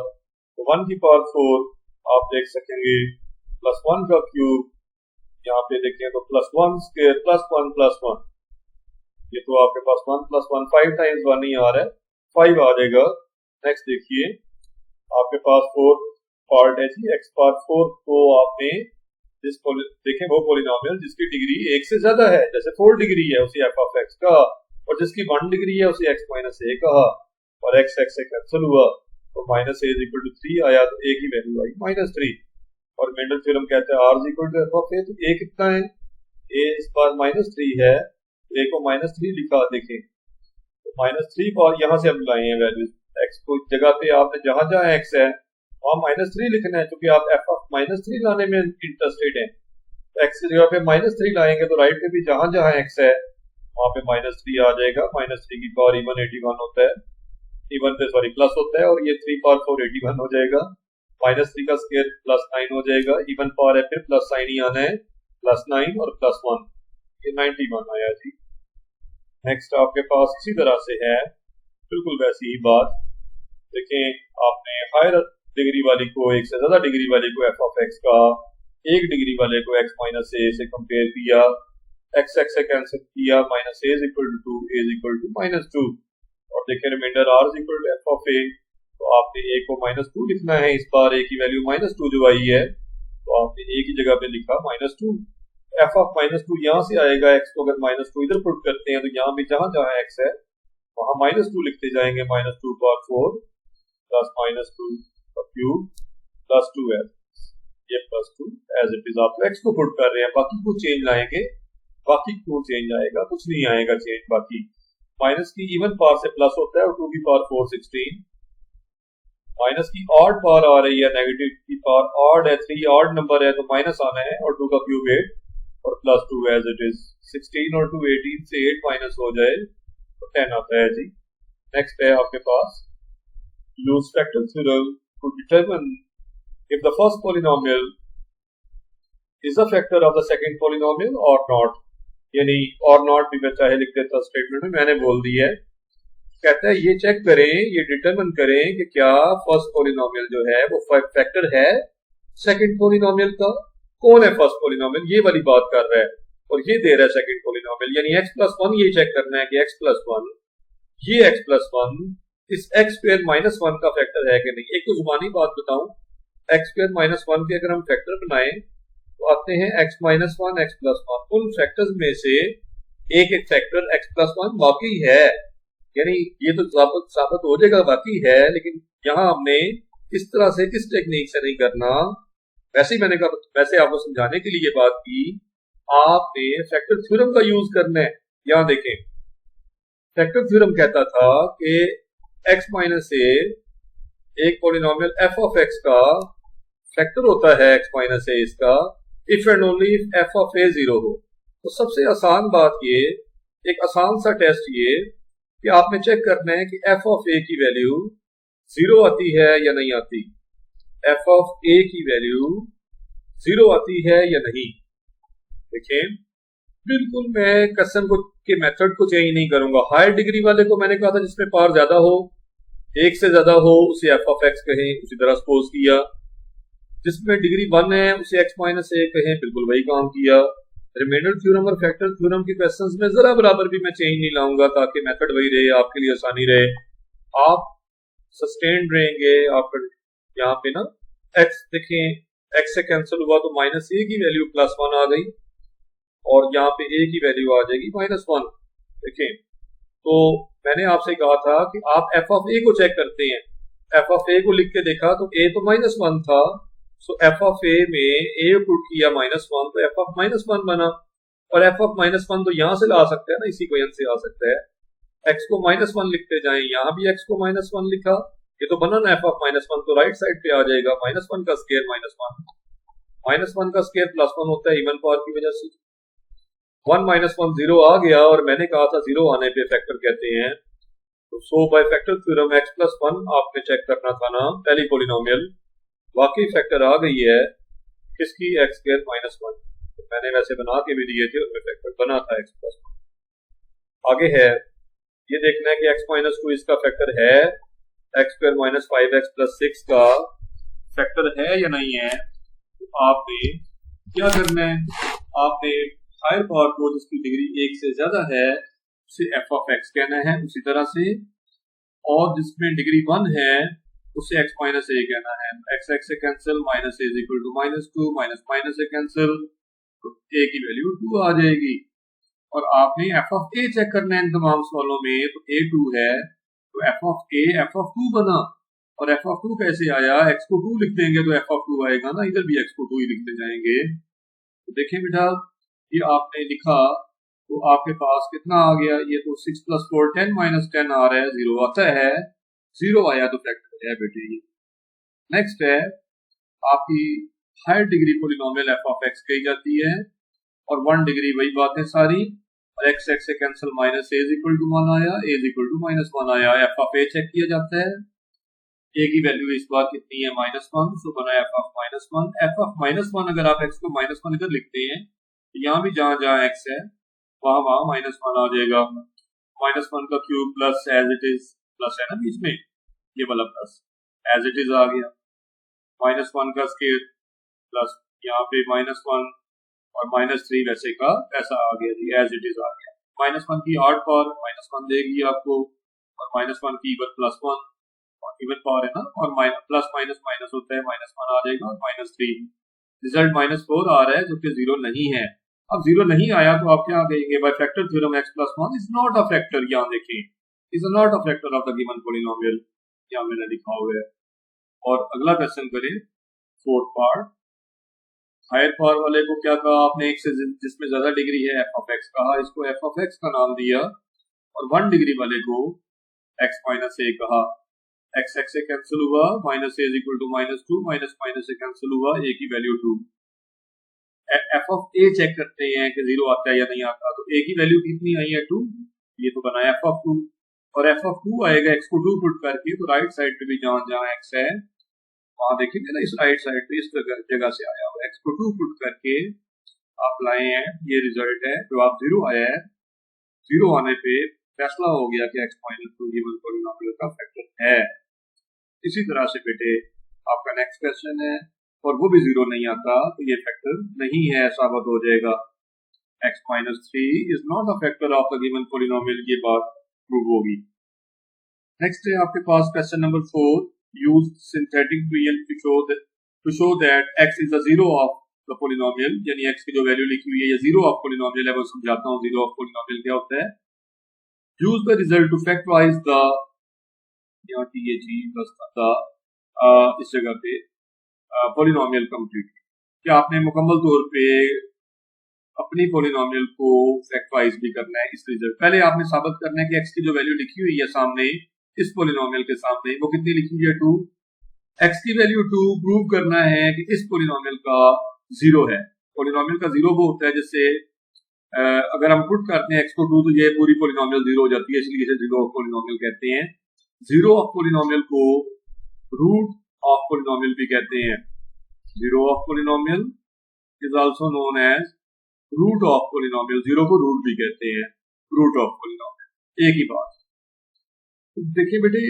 तो 1 की पावर 4 आप देख सकेंगे प्लस 1 का क्यूब, यहाँ पे देखें तो प्लस 1 स्क्वायर प्लस 1 प्लस 1, ये तो आपके पास 1 प्लस 1 5 टाइम्स 1 ही आ रहा है, 5 आ जाएगा। नेक्स्ट देखिए आपके पास 4 पार्ट है जी, x पावर 4 को आपने देखें वो पॉलिनोमियल जिसकी डिग्री 1 से ज्यादा है, जैसे 4 डिग्री है उसे एफ ऑफ एक्स का, और जिसकी 1 डिग्री है उसे एक्स माइनस ए कहा, और एक्स एक्स से कैंसिल हुआ तो minus A is equal to 3 आया, तो ए की वैल्यू आई -3। और मेंडल थ्योरम कहता है R is equal to F of A, तो ए कितना है, ए इस बार -3 है, ए को -3 लिखा, देखें तो -3 और यहाँ से हम लाए हैं वैल्यू, एक्स को जगह पे आपने जहां जहां एक्स है वहां -3 लिखना है, क्योंकि आप एफ ऑफ -3 लाने में इंटरेस्टेड हैं। एक्स की जगह पे -3 लाएंगे तो राइट पे भी जहां जहां एक्स है वहां पे -3 आ जाएगा। -3 की पावर इवन 81 होता है, इवन पे सॉरी प्लस होता है, और ये 3 पावर 4 81 हो जाएगा। -3 का स्क्वायर +9 हो जाएगा, इवन पावर है फिर प्लस साइन ही आना है, +9 और +1, ये 91 आया जी। नेक्स्ट आपके पास इसी तरह से है बिल्कुल वैसी ही बात, देखें आपने हायर डिग्री वाली को, एक से ज्यादा डिग्री वाले को एफ ऑफ एक्स का, एक डिग्री वाले को एक्स माइनस ए से कंपेयर किया, एक्स एक्स से कैंसिल किया, minus A is equal to 2, A is equal to -2, और देखें remainder R is equal to F of A, तो आपने ए को -2 लिखना है, इस बार ए की वैल्यू -2 जो आई है तो आपने ए की जगह पे लिखा -2, एफ ऑफ -2 यहाँ से आएगा, एक्स को अगर -2 इधर पुट करते हैं तो यहाँ भी जहां जहां एक्स है वहां -2 लिखते जाएंगे, -2 पावर 4 प्लस -2 क्यूब प्लस 2 ये +2 एज इट इज, आप एक्स को पुट कर रहे हैं, बाकी को चेंज लाएंगे, बाकी को चेंज आएगा, कुछ नहीं आएगा चेंज, बाकी माइनस की इवन पावर से प्लस होता है और 2 की पावर 4 16, माइनस की ऑड पावर आ रही है, नेगेटिव की पावर ऑड है, 3 ऑड नंबर है तो माइनस आना है, और 2 का क्यूब 8 और +2 एज इट इज, 16 और 2 18 से 8 माइनस हो जाए तो 10 आता है जी। नेक्स्ट है आपके पास use factor theorem to determine if the first polynomial is a factor of the second polynomial or not, यानी or not भी मैं चाहे लिख देता स्टेटमेंट में, मैंने बोल दी है, कहता है ये चेक करें, ये डिटरमिन करें कि क्या फर्स्ट पॉलिनोमियल जो है वो फैक्टर है सेकंड पॉलिनोमियल का, कौन है फर्स्ट पॉलिनोमियल, ये वाली बात कर रहा है, और ये दे रहा है सेकंड पॉलिनोमियल, यानी x+1, ये चेक करना है कि x+1, ये x+1 इस x स्क्वायर -1 का फैक्टर है कि नहीं। एक तो जुबानी बात बताऊं, x स्क्वायर -1 के अगर हम फैक्टर बनाएं तो आते हैं x-1 x+1, उन फैक्टर्स में से एक फैक्टर x+1 वाकई है, यानी ये तो साबित हो जाएगा वाकई है, लेकिन यहाँ हमने इस तरह से इस टेक्निक से नहीं करना, वैसे ही मैंने कहा, वैसे आपको समझाने के लिए बात की, आपने फैक्टर थ्योरम का यूज करना है। यहाँ देखें फैक्टर थ्योरम कहता था कि x माइनस ए एक पॉलिनोमियल f ऑफ x का फैक्टर होता है, x माइनस ए इसका, if and only if f of a 0 हो। तो सबसे आसान बात ये, एक आसान सा टेस्ट ये कि आपने चेक करना है कि f ऑफ a की वैल्यू 0 आती है या नहीं आती, f ऑफ a की वैल्यू 0 आती है या नहीं। देखें बिल्कुल मैं कसम को के मेथड को चेंज नहीं करूंगा, हायर डिग्री वाले को मैंने कहा था जिसमें पावर ज्यादा हो, एक से ज्यादा हो, उसे एफ ऑफ एक्स कहें, उसी तरह सपोज किया, जिसमें डिग्री 1 है उसे एक्स माइनस ए कहें, बिल्कुल वही काम किया। रिमाइंडर थ्योरम और फैक्टर थ्योरम के क्वेश्चंस में जरा बराबर भी मैं चेंज नहीं लाऊंगा, ताकि मेथड वही रहे, आपके लिए आसानी रहे, आप सस्टेन्ड रहेंगे। आप यहाँ पे ना एक्स देखें, एक्स से कैंसिल हुआ तो -a की वैल्यू +1 आ गई, और यहाँ पे a की वैल्यू आ जाएगी -1। देखें तो मैंने आपसे कहा था कि आप f ऑफ a को चेक करते हैं, f ऑफ a को लिख के देखा तो a तो -1 था, सो f ऑफ a में a पुट किया -1 तो f ऑफ -1 बना, और f ऑफ -1 तो यहाँ से ला सकते हैं ना, इसी इक्वेशन से आ सकता है, x को -1 लिखते जाएं, यहाँ भी x को -1 लिखा, ये तो बना ना f ऑफ -1, तो राइट साइड पे आ जाएगा -1 का स्क्वायर -1 का स्क्वायर +1 होता है इवन पावर की वजह से, 1 -1 0 आ गया, और मैंने कहा था 0 आने पे फैक्टर कहते हैं, तो सो बाय फैक्टर थ्योरम x+1 आपने चेक करना था ना, पहली पॉलिनोमियल वाकई फैक्टर आ गई है किसकी, x² -1, तो मैंने वैसे बना के भी दिए थे, उसमें फैक्टर बना था x+1। आगे है ये देखना है कि x-2 इसका फैक्टर है, x² -5x + 6 का फैक्टर है या नहीं है। तो आपने क्या करना है, आपने हायर पावर को जिसकी डिग्री 1 से ज्यादा है उसे f ऑफ x कहना है, उसी तरह से, और जिसमें डिग्री 1 है उससे x माइनस ए कहना है, x x से cancel, minus A is equal to -2, minus minus से कैंसिल, तो a की वैल्यू 2 आ जाएगी। और आपने f ऑफ a चेक करना है इन तमाम सवालों में, तो a 2 है, तो f of a f of 2 बना। और f ऑफ 2 कैसे आया, x को 2 लिख देंगे तो f ऑफ 2 आएगा ना, इधर भी x को 2 ही लिखते जाएंगे। तो देखें बेटा, ये आपने लिखा तो आपके पास कितना आ गया, ये तो 6 + 4 10 - 10 आ रहा है, 0 आता है, 0 आया तो फैक्टर है बेटे ये। नेक्स्ट है आपकी higher degree polynomial f of x कही जाती है, और 1 डिग्री वही बात है सारी, और x x से cancel, minus a is equal to 1 आया, a इज इक्वल टू -1 आया। f ऑफ a चेक किया जाता है, a की वैल्यू इस बार कितनी है, -1, सो बना f ऑफ -1। f ऑफ -1 अगर आप x को -1 इधर लिखते हैं, तो यहाँ भी जहां जहां x है वहां वहां -1 आ जाएगा। -1 का cube plus as it is, plus है ना बीच में, ये वाला प्लस एज इट इज आ गया, -1 का स्क्वायर प्लस यहाँ पे -1 और -3 वैसे का ऐसा आ गया जी, एज इट इज आ गया। -1 की ऑड पावर -1 देगी आपको, और -1 की इवन +1, और इवन पावर है ना, और प्लस माइनस माइनस होता है, -1 आ जाएगा, और -3, रिजल्ट -4 आ रहा है, जो कि 0 नहीं है। अब 0 नहीं आया तो आप क्या कहेंगे, by factor theorem x + 1 is not a factor, यहाँ देखिए, is not a factor of the given polynomial, यहाँ मैंने लिखा हुआ है। और अगला क्वेश्चन करें, फोर्थ पार्ट। हायर पावर वाले को क्या कहा आपने, एक से जिसमें ज्यादा डिग्री है f ऑफ x कहा, इसको f ऑफ x का नाम दिया, और 1 डिग्री वाले को x माइनस a कहा। x x से कैंसिल हुआ, minus a is equal to -2, minus minus से कैंसिल हुआ, a की value 2। f of a check करते हैं कि 0 आता है या नहीं आता, तो a की वैल्यू कितनी आई है, 2, ये तो बना f ऑफ 2, और f ऑफ 2 आएगा x को 2 पुट करके, तो राइट साइड पे भी जहां जहां x है वहां देखेंगे ना, इस राइट साइड पे इस जगह से आया हुआ, x को 2 पुट करके आप लाए हैं, ये रिजल्ट है, जवाब 0 आया है। 0 आने पे फैसला हो गया कि x माइनस 2 गिवन पॉलिनोमियल का फैक्टर है। इसी तरह से बेटे आपका नेक्स्ट क्वेश्चन है, और वो भी 0 नहीं आता, तो ये फैक्टर नहीं है, साबित हो जाएगा। x minus 3 is not a factor of the given polynomial, ये बात प्रूव होगी। नेक्स्ट है आपके पास question number 4, use synthetic dual to show that x is the 0 of the polynomial, यानी x की जो वैल्यू लिखी हुई है ये 0 ऑफ पॉलिनोमियल है, वो समझाता हूँ 0 ऑफ पॉलिनोमियल क्या होता है। Use the result to factorise the, यहाँ की ये चीज बस था इस जगह पे पॉलिनोमियल कंप्लीट, क्या आपने मुकम्मल तौर पे अपनी पॉलिनोमियल को फैक्टराइज भी करना है। इस रिजल्ट पहले आपने साबित करना है कि x की जो वैल्यू लिखी हुई है सामने इस पॉलिनोमियल के सामने, वो कितनी लिखी हुई है, 2, x की वैल्यू 2 प्रूव करना है कि इस पॉलिनोमियल का 0 है। पॉलिनोमियल का 0 वो होता है जिससे अगर हम पुट करते हैं x को 2 तो ये पूरी पॉलिनोमियल 0 हो जाती है, इसलिए इसे 0 ऑफ पॉलिनोमियल कहते हैं। 0 ऑफ पॉलिनोमियल को रूट ऑफ पॉलिनोमियल भी कहते हैं। 0 of polynomial is also known as root of polynomial, 0 को रूट भी कहते हैं, रूट ऑफ पॉलिनोमियल, एक ही बात। तो देखिए बेटे,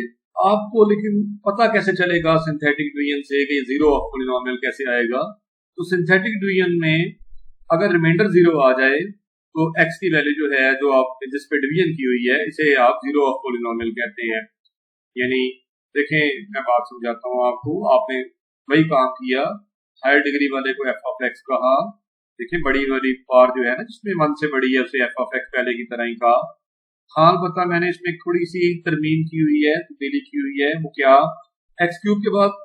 आपको लेकिन पता कैसे चलेगा सिंथेटिक डिवीजन से कि 0 ऑफ पॉलिनोमियल कैसे आएगा। तो सिंथेटिक डिवीजन में अगर रिमाइंडर 0 आ जाए तो x की वैल्यू जो है, जो आप जिस पे डिवीजन की हुई है, इसे आप 0 ऑफ पॉलिनोमियल कहते हैं। यानी देखें, मैं बात समझाता हूँ आपको, आपने वही काम किया, हायर डिग्री वाले को f ऑफ x कहा, देखिए बड़ी वाली पार जो है ना जिसमें 1 से बड़ी है उसे f ऑफ x पहले की तरह ही कहा। हाँ पता मैंने इसमें थोड़ी सी तरमीम की हुई है, तब्दीली की हुई है, वो क्या, x क्यूब के बाद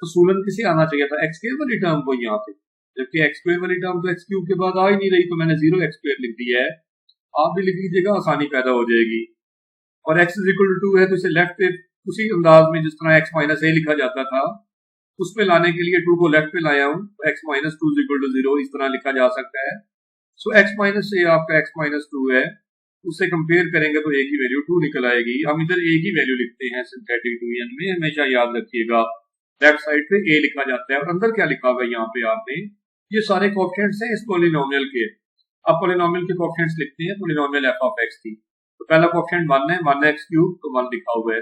तसूलन किसे आना चाहिए था, x स्क्वायर वाली टर्म को यहाँ पे, जबकि x स्क्वायर वाली टर्म तो x क्यूब के बाद आ ही नहीं रही, तो मैंने 0x स्क्वायर लिख दिया है। आप भी लिख लीजिएगा, आसानी पैदा हो जाएगी। और x इज इक्वल टू 2 है तो इसे लेफ्ट पे उसी अंदाज में जिस तरह x माइनस a लिखा जाता था उसमें लाने के लिए 2 को लेफ्ट पे लाया हूँ, तो x minus 2 is equal to 0 इस तरह लिखा जा सकता है। सो x माइनस a आपका x माइनस 2 है, उससे कंपेयर करेंगे तो a की वैल्यू 2 निकल आएगी। हम इधर a की वैल्यू लिखते हैं सिंथेटिक डिवीजन में, हमेशा याद रखिएगा लेफ्ट साइड पे a लिखा जाता है और अंदर क्या लिखा होगा यहाँ पे आपने, ये सारे कोएफिशिएंट्स हैं इस पॉलिनोमियल के। अब पॉलिनोमियल के कोएफिशिएंट्स लिखते हैं, पॉलिनोमियल f ऑफ x थी तो पहला कोएफिशिएंट 1 है, 1x क्यूब, तो 1 लिखा हुआ है।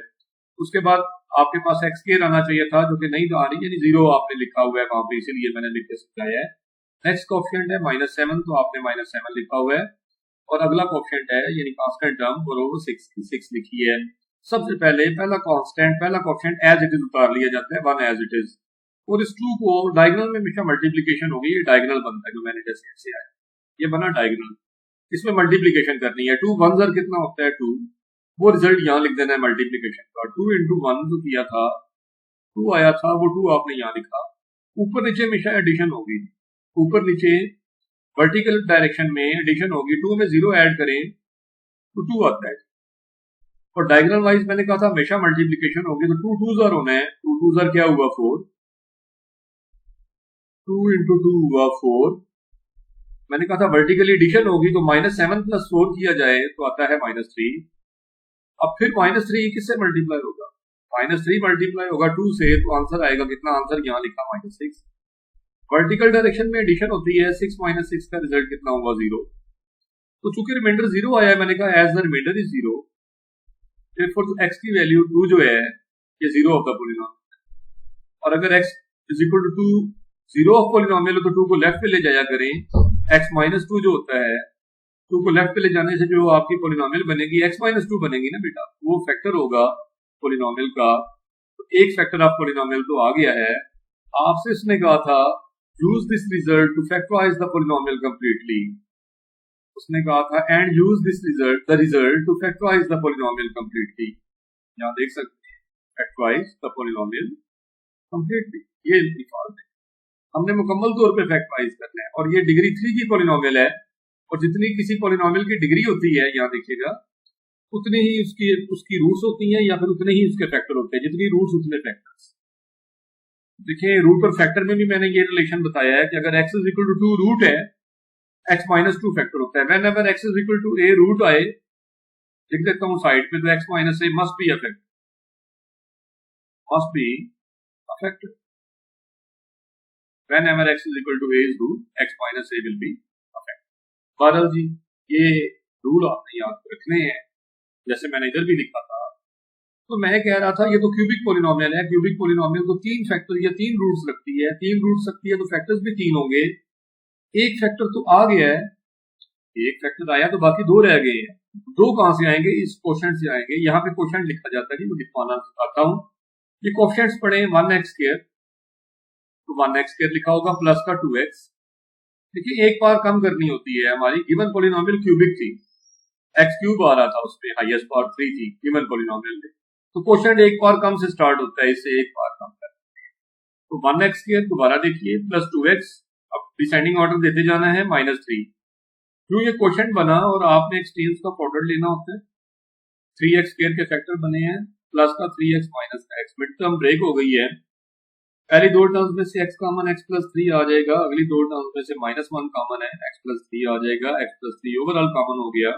उसके बाद आपके पास x स्क्वायर आना चाहिए था जो कि नहीं आ रही, यानी 0 आपने लिखा हुआ है वहां पे, इसीलिए मैंने लिख के समझाया है। नेक्स्ट कोएफिशिएंट है -7, तो आपने -7 लिखा हुआ है। और अगला कोएफिशिएंट है यानी कांस्टेंट टर्म, और वो 6 लिखी है। सबसे पहले पहला कांस्टेंट पहला कोएफिशिएंट एज इट इज उतार लिया जाता है 1 एज इट इज, और इस 2 को डायगोनल में हमेशा मल्टीप्लिकेशन होगी, ये डायगोनल बनता है जो मैंने जैसे ऐसे आया, ये बना डायगोनल, इसमें मल्टीप्लिकेशन करनी है। 2 1 ज़र कितना होता है 2, वो रिजल्ट यहाँ लिख देना है मल्टीप्लिकेशन का। 2 into 1 जो किया था 2 आया था, वो 2 आपने यहाँ लिखा। ऊपर नीचे हमेशा एडिशन होगी, ऊपर नीचे वर्टिकल डायरेक्शन में एडिशन होगी, 2 में 0 ऐड करें तो 2 आता है, और डायगोनल वाइज मैंने कहा था हमेशा मल्टीप्लिकेशन होगी, तो 2 2 ज़र होना है, 2 2 ज़र क्या हुआ 4, 2 into 2 हुआ 4। मैंने कहा था वर्टिकली एडिशन होगी तो -7 + 4 किया जाए तो आता है -3। अब फिर -3 किससे मल्टीप्लाई होगा, -3 मल्टीप्लाई होगा 2 से, तो आंसर आएगा कितना, आंसर यहाँ लिखा -6। वर्टिकल डायरेक्शन में एडिशन होती है, 6 - 6 का रिजल्ट कितना हुआ 0। तो चूंकि रिमाइंडर 0 आया है, मैंने कहा as the remainder is 0, therefore x की वैल्यू 2 जो है ये 0 ऑफ द पॉलिनोमियल, और अगर x is equal to 0 of polynomial तो 2 को लेफ्ट पे ले जाया करें, x - 2 जो होता है 2 को लेफ्ट पे ले जाने से जो आपकी पॉलिनोमियल बनेगी x - 2 बनेगी ना बेटा, वो फैक्टर होगा पॉलिनोमियल का। तो एक फैक्टर ऑफ पॉलिनोमियल तो आ गया है। आपसे इसने कहा था use this result to factorise the polynomial completely, उसने कहा था and use this result the result to factorise the polynomial completely. यहाँ देख सकते हैं फैक्टराइज द पॉलिनोमियल कंप्लीटली, ये डिफॉल्ट है, हमने मुकम्मल तौर पे फैक्टराइज करना है, और ये डिग्री 3 की पॉलिनोमियल है, और जितनी किसी पॉलिनोमियल की डिग्री होती है यहाँ देखिएगा उतनी ही उसकी रूट्स होती हैं, या फिर उतने ही उसके फैक्टर होते हैं, जितनी रूट्स उतने फैक्टर्स। देखिए रूट और फैक्टर में भी मैंने ये रिलेशन बताया है कि अगर x is equal to 2 root है, x - 2 फैक्टर होता है। Whenever x is equal to a root आए, लिख देता हूँ साइड पे, तो x - a must be a factor, must be a factor. Whenever x is equal to a is root, x minus a will be a factor. बहरहाल जी ये रूल आपने याद रखने हैं, जैसे मैंने इधर भी लिखा था। तो मैं कह रहा था ये तो क्यूबिक पॉलिनोमियल है, क्यूबिक पॉलिनोमियल तो 3 फैक्टर या 3 रूट्स रखती है, 3 रूट्स रखती है तो फैक्टर्स भी 3 होंगे। एक फैक्टर तो आ गया है, एक फैक्टर आया तो बाकी 2 रह गए हैं। 2 कहां से आएंगे, इस कोशेंट से आएंगे। यहाँ पे कोशेंट लिखा जाता है, मैं लिखवाना चाहता हूँ। ये कोशेंट्स पढ़े 1x², तो 1x² लिखा होगा प्लस का 2x। देखिए एक बार कम करनी होती है, हमारी गिवन पॉलिनोमियल क्यूबिक थी, x³ आ रहा था, उसपे हाईएस्ट पावर 3 थी गिवन पॉलिनोमियल में, तो क्वोशिएंट एक बार कम से स्टार्ट होता है, इससे एक बार कम करते हैं। तो 1x² दोबारा देखिए प्लस 2x, अब डिसेंडिंग ऑर्डर देते जाना है -3। क्यों ये क्वोशिएंट बना, और आपने एक्सटेंस का प्रोडक्ट लेना होता है। 3x² के फैक्टर बने हैं, प्लस का 3x माइनस का x, मिड टर्म ब्रेक हो गई है। पहली 2 टर्म्स में से x कॉमन x प्लस 3 आ जाएगा, अगली 2 टर्म्स में से -1 कॉमन है, x प्लस 3 आ जाएगा, x प्लस 3 ओवरऑल कॉमन हो गया।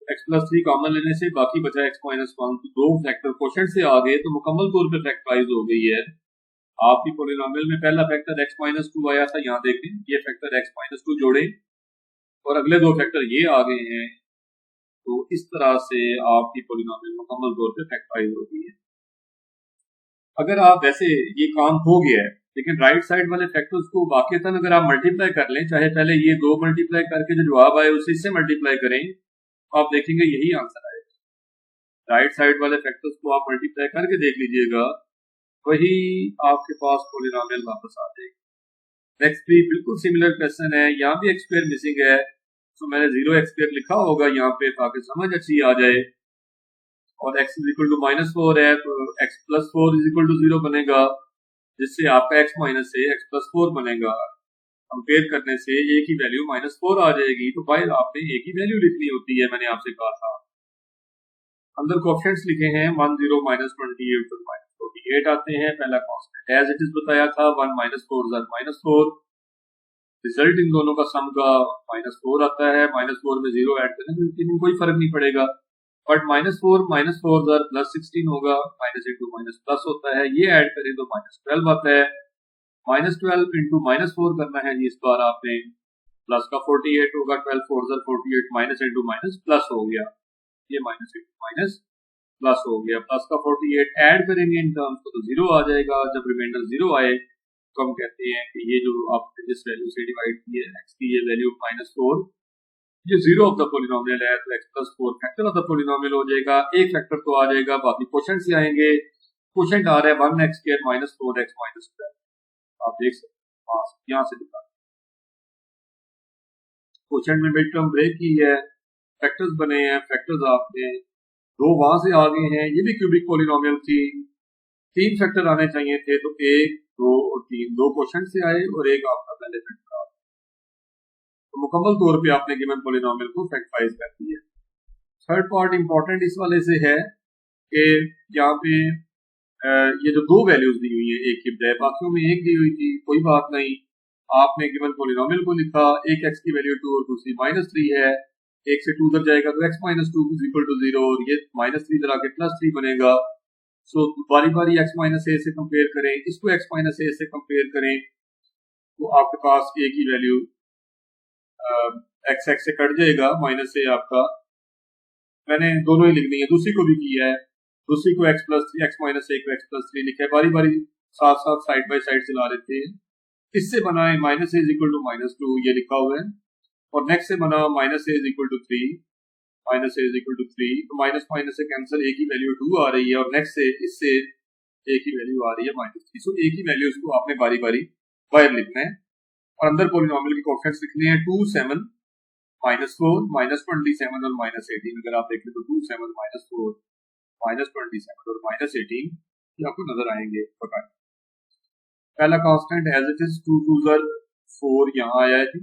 x प्लस 3 कॉमन लेने से बाकी बचा x माइनस 1, तो 2 फैक्टर क्वोशिएंट से आ गए, तो मुकम्मल तौर पे फैक्टराइज हो गई है। आपकी पॉलिनोमियल में पहला फैक्टर x माइनस 2 आया था, यहाँ देखें ये फैक्टर x माइनस 2 जोड़े और अगले 2 फैक्टर ये आ गए हैं, तो इस तरह से आपकी पॉलिनोमियल मुकम्मल तौर पे फैक्टराइज हो गई है। अगर आप वैसे ये काम हो गया है, लेकिन राइट साइड वाले फैक्टर्स को वाकईतन अगर आप मल्टीप्लाई कर लें, चाहे पहले ये 2 मल्टीप्लाई करके जो जवाब आए उसे इससे मल्टीप्लाई करें, तो आप देखेंगे यही आंसर आएगा। राइट साइड वाले फैक्टर्स को आप मल्टीप्लाई करके देख लीजिएगा, वही आपके पास पॉलिनोमियल वापस आ जाएगी। नेक्स्ट भी बिल्कुल सिमिलर क्वेश्चन है, यहाँ भी x स्क्वायर मिसिंग है, तो मैंने 0x स्क्वायर लिखा होगा यहाँ पे ताकि समझ अच्छी आ जाए। और x इज इक्वल टू -4 है, तो x plus 4 is equal to 0 बनेगा, जिससे आपका x माइनस से x प्लस 4 बनेगा। कंपेयर करने से a की वैल्यू -4 आ जाएगी, तो भाई आपने a की वैल्यू लिखनी होती है, मैंने आपसे कहा था। अंदर कोएफिशिएंट्स लिखे हैं 10 -28 और -48 आते हैं। पहला कांस्टेंट एज इट इज बताया था, 1 -4 -4, रिजल्ट इन दोनों का सम का -4 आता है। -4 में 0 ऐड करें तो इनमें कोई फर्क नहीं पड़ेगा, बट -4 प्लस 16 होगा, माइनस इंटू माइनस प्लस होता है, ये ऐड करें तो -12 आता है। -12 इंटू -4 करना है जी, इस बार आपने प्लस का 48 होगा, 12 4 48, माइनस इंटू माइनस प्लस हो गया, ये माइनस इंटू माइनस प्लस हो गया। प्लस का 48 ऐड करेंगे इन टर्म्स को तो 0 आ जाएगा। जब रिमाइंडर 0 आए तो हम कहते हैं कि ये जो आपने जिस वैल्यू से डिवाइड की है x की ये वैल्यू -4, ये जीरो ऑफ द पोलिनोमियल है तो x plus 4 factor of the polynomial हो जाएगा। एक फैक्टर तो आ जाएगा, बाकी क्वोशंट से आएंगे। क्वोशंट आ रहा है 1x square minus 4x minus 12, आप देख सकते हैं यहाँ से दिखा। क्वोशंट में मिड टर्म ब्रेक की है, फैक्टर्स बने हैं, फैक्टर्स आपने दो वहां से आ गए हैं। ये भी क्यूबिक पोलिनोमियल थी, 3 फैक्टर आने चाहिए थे, तो 1 2 और 3, 2 क्वोशंट से आए और एक आपका पहले फैक्टर आ। तो मुकम्मल तौर पे आपने गिवन पोलिनोमियल को फैक्टराइज कर दिया। थर्ड पार्ट इंपॉर्टेंट इस वाले से है कि यहाँ पे ये जो दो वैल्यूज दी हुई है, एक की बजाय बाकियों में एक दी हुई थी, कोई बात नहीं, आपने गिवन पोलिनोमियल को लिखा, एक x की वैल्यू 2 और दूसरी -3 है, एक से 2 उधर जाएगा तो x minus 2 is equal to 0 और ये -3 इधर आके +3 बनेगा। सो बारी बारी x माइनस ए से कंपेयर करें, इसको x माइनस ए से कंपेयर करें तो आपके पास a की वैल्यू x से कट जाएगा, माइनस ए आपका मैंने दोनों ही लिखनी है, दूसरी को भी किया है, दूसरी को x प्लस 3 x माइनस ए को x प्लस 3 लिखा है, बारी बारी साथ साथ साइड बाय साइड चला लेते हैं। इससे बना है minus A is equal to -2, ये लिखा हुआ है, और नेक्स्ट से बना minus A is equal to 3, minus A is equal to 3, तो माइनस माइनस से कैंसिल, ए की वैल्यू 2 आ रही है और नेक्स्ट से इससे ए की वैल्यू आ रही है -3। सो ए की वैल्यूज को आपने बारी बारी बाहर लिखना है और अंदर पोलिनोमियल के कोएफिशिएंट्स लिखने हैं 2 7 -4 -27 और -18। अगर आप देखें तो 2 7 -4 -27 और -18 ये आपको नजर आएंगे। पहला कांस्टेंट एज इट इज 2 2 4 यहाँ आया है जी,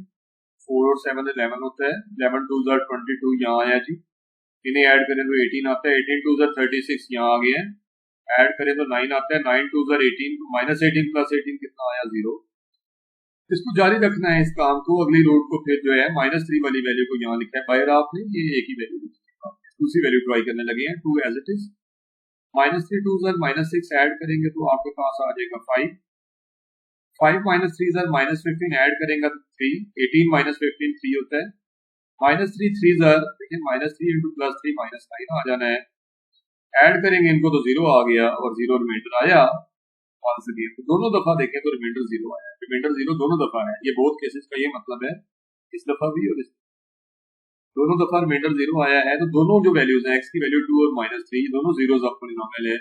4 और 7 11 होता है, 11 2 22 यहाँ आया जी, इन्हें ऐड करें तो 18 आता है, 18 2 36 यहाँ आ गए हैं, ऐड करें तो 9 आता है, 9 2 18, -18 प्लस 18 कितना आया 0। इसको जारी रखना है इस काम को, अगली रोड को फिर जो है -3 वाली वैल्यू को यहाँ लिखा है बाहर आपने, ये एक ही वैल्यू दूसरी वैल्यू ट्राई करने लगे हैं, 2 एज इट इज, -3 2 -6 ऐड करेंगे तो आपके पास आ जाएगा 5 -3 -15 ऐड करेंगे तो 3, 18 -15 3 होता है, -3 3 देखिए -3 इंटू +3 -9 आ जाना है, ऐड करेंगे इनको तो 0 आ गया और 0 रिमाइंडर आया। once again तो दोनों दफा देखें तो रिमाइंडर 0 आया, रिमाइंडर 0 दोनों दफा है, ये बहुत केसेस का ये मतलब है, इस दफा भी और इस दोनों दफा रिमाइंडर 0 आया है, तो दोनों जो वैल्यूज हैं x की वैल्यू 2 और -3 दोनों जीरोस ऑफ पोलिनोमियल है,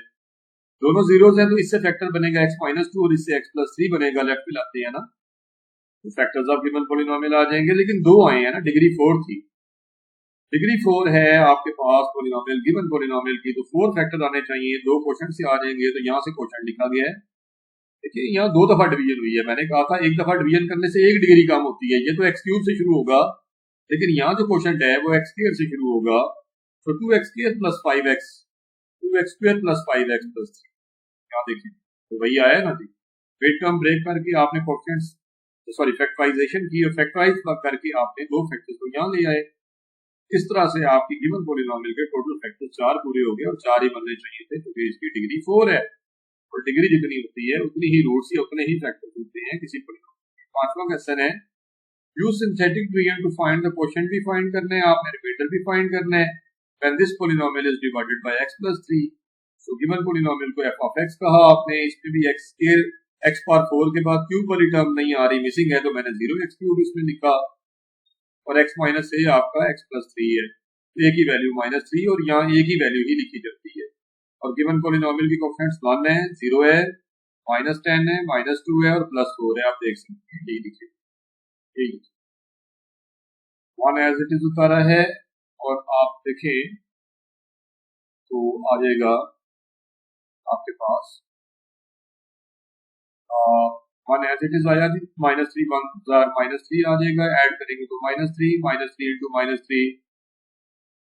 दोनों जीरोस हैं तो इससे फैक्टर बनेगा x -2 और इससे x + 3 बनेगा, लेफ्ट में लाते हैं ना तो फैक्टर्स ऑफ गिवन पोलिनोमियल आ जाएंगे, लेकिन दो आए हैं ना, डिग्री 4 थी, डिग्री 4 है आपके पास पोलिनोमियल गिवन पोलिनोमियल की, तो 4 फैक्टर आने चाहिए, दो क्वोशंट से आ जाएंगे, तो यहाँ से क्वोशंट लिखा गया है। देखिए यहाँ 2 दफा डिवीजन हुई है, मैंने कहा था एक दफा डिवीजन करने से 1 डिग्री कम होती है, ये तो x क्यूब से शुरू होगा, लेकिन यहाँ जो क्वोशंट है वो x स्क्वायर से शुरू होगा, तो 2x square plus 5x 2x square plus 5x plus 3, यहाँ देखिए तो वही आया ना जी, मिड टर्म ब्रेक करके आपने क्वोशंट्स सॉरी फैक्टराइजेशन की और फैक्टराइज करके आपने दो फैक्टर्स को यहाँ ले आए। इस तरह से आपकी गिवन पोलिनोमियल के टोटल फैक्टर 4 पूरे हो गए और 4 ही बनने चाहिए थे, क्योंकि इसकी डिग्री 4 है और डिग्री जितनी होती है उतनी ही रूट्स या उतने ही फैक्टर्स होते हैं किसी पोलिनोमियल। पांचवा क्वेश्चन है use synthetic division to find the quotient भी फाइंड करना है, आपने रिमाइंडर भी फाइंड करना है, when this polynomial is divided by x + 3। So given polynomial को f of x कहा आपने, इसमें भी x स्क्वायर x पावर 4 के बाद क्यूब वाली टर्म नहीं आ रही, मिसिंग है, तो मैंने 0x³ इसमें लिखा और x माइनस ए आपका x + 3 है, a की वैल्यू -3 और यहाँ a की वैल्यू ही लिखी जाती है, और गिवन पोलिनोमियल की कोएफिशिएंट्स 1 है, 0 है, -10 है, -2 है और +4 है, आप देख सकते हैं, यही लिखिए, यही 1 एज इट इज उतारा है, और आप देखें तो आ जाएगा आपके पास 1 एज इट इज आया जी, -3 -3 आ जाएगा, ऐड करेंगे तो -3 इंटू -3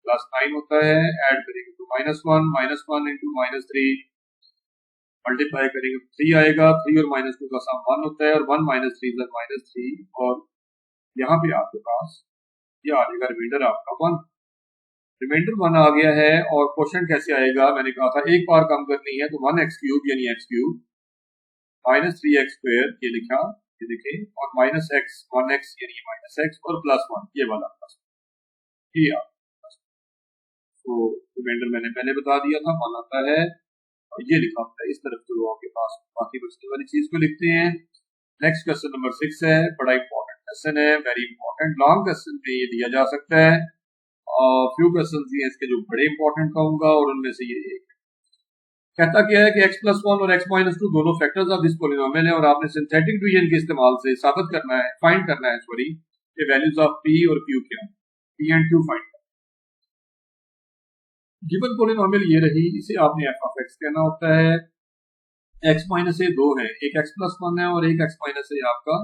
+9 होता है, ऐड करेंगे तो -1 इंटू -3 मल्टीप्लाई करेंगे तो 3 आएगा, 3 और -2 का सम 1 होता है, और 1 -3 -3 और यहाँ पे आपके पास ये आ जाएगा रिमाइंडर आपका 1, रिमाइंडर 1 आ गया है। और क्वेश्चन कैसे आएगा, मैंने कहा था एक बार कम करनी है तो 1x³ यानी x³ -3x² ये लिखा, ये देखें, और -x 1x यानी -x और +1 ये वाला प्लस, ये आप तो रिमाइंडर मैंने पहले बता दिया था 1 आता है और ये लिखा होता है इस तरफ, तो आपके पास बाकी बचने वाली चीज को लिखते हैं। नेक्स्ट क्वेश्चन नंबर 6 है, बड़ा इंपॉर्टेंट क्वेश्चन है, वेरी इंपॉर्टेंट लॉन्ग क्वेश्चन पे ये दिया जा सकता है। और फ्यू क्वेश्चन दिए इसके जो बड़े इंपॉर्टेंट कहूंगा, और उनमें से ये एक कहता क्या है कि x+1 और x-2 दोनों फैक्टर्स ऑफ दिस पॉलिनोमियल है, और आपने सिंथेटिक डिवीजन के इस्तेमाल से साबित करना है, फाइंड करना है सॉरी, कि वैल्यूज ऑफ p और q क्या है, p एंड q फाइंड करना। गिवन पॉलिनोमियल ये रही, इसे आपने f ऑफ x कहना होता है। x-a दो है, एक x+1 है और एक x-a आपका,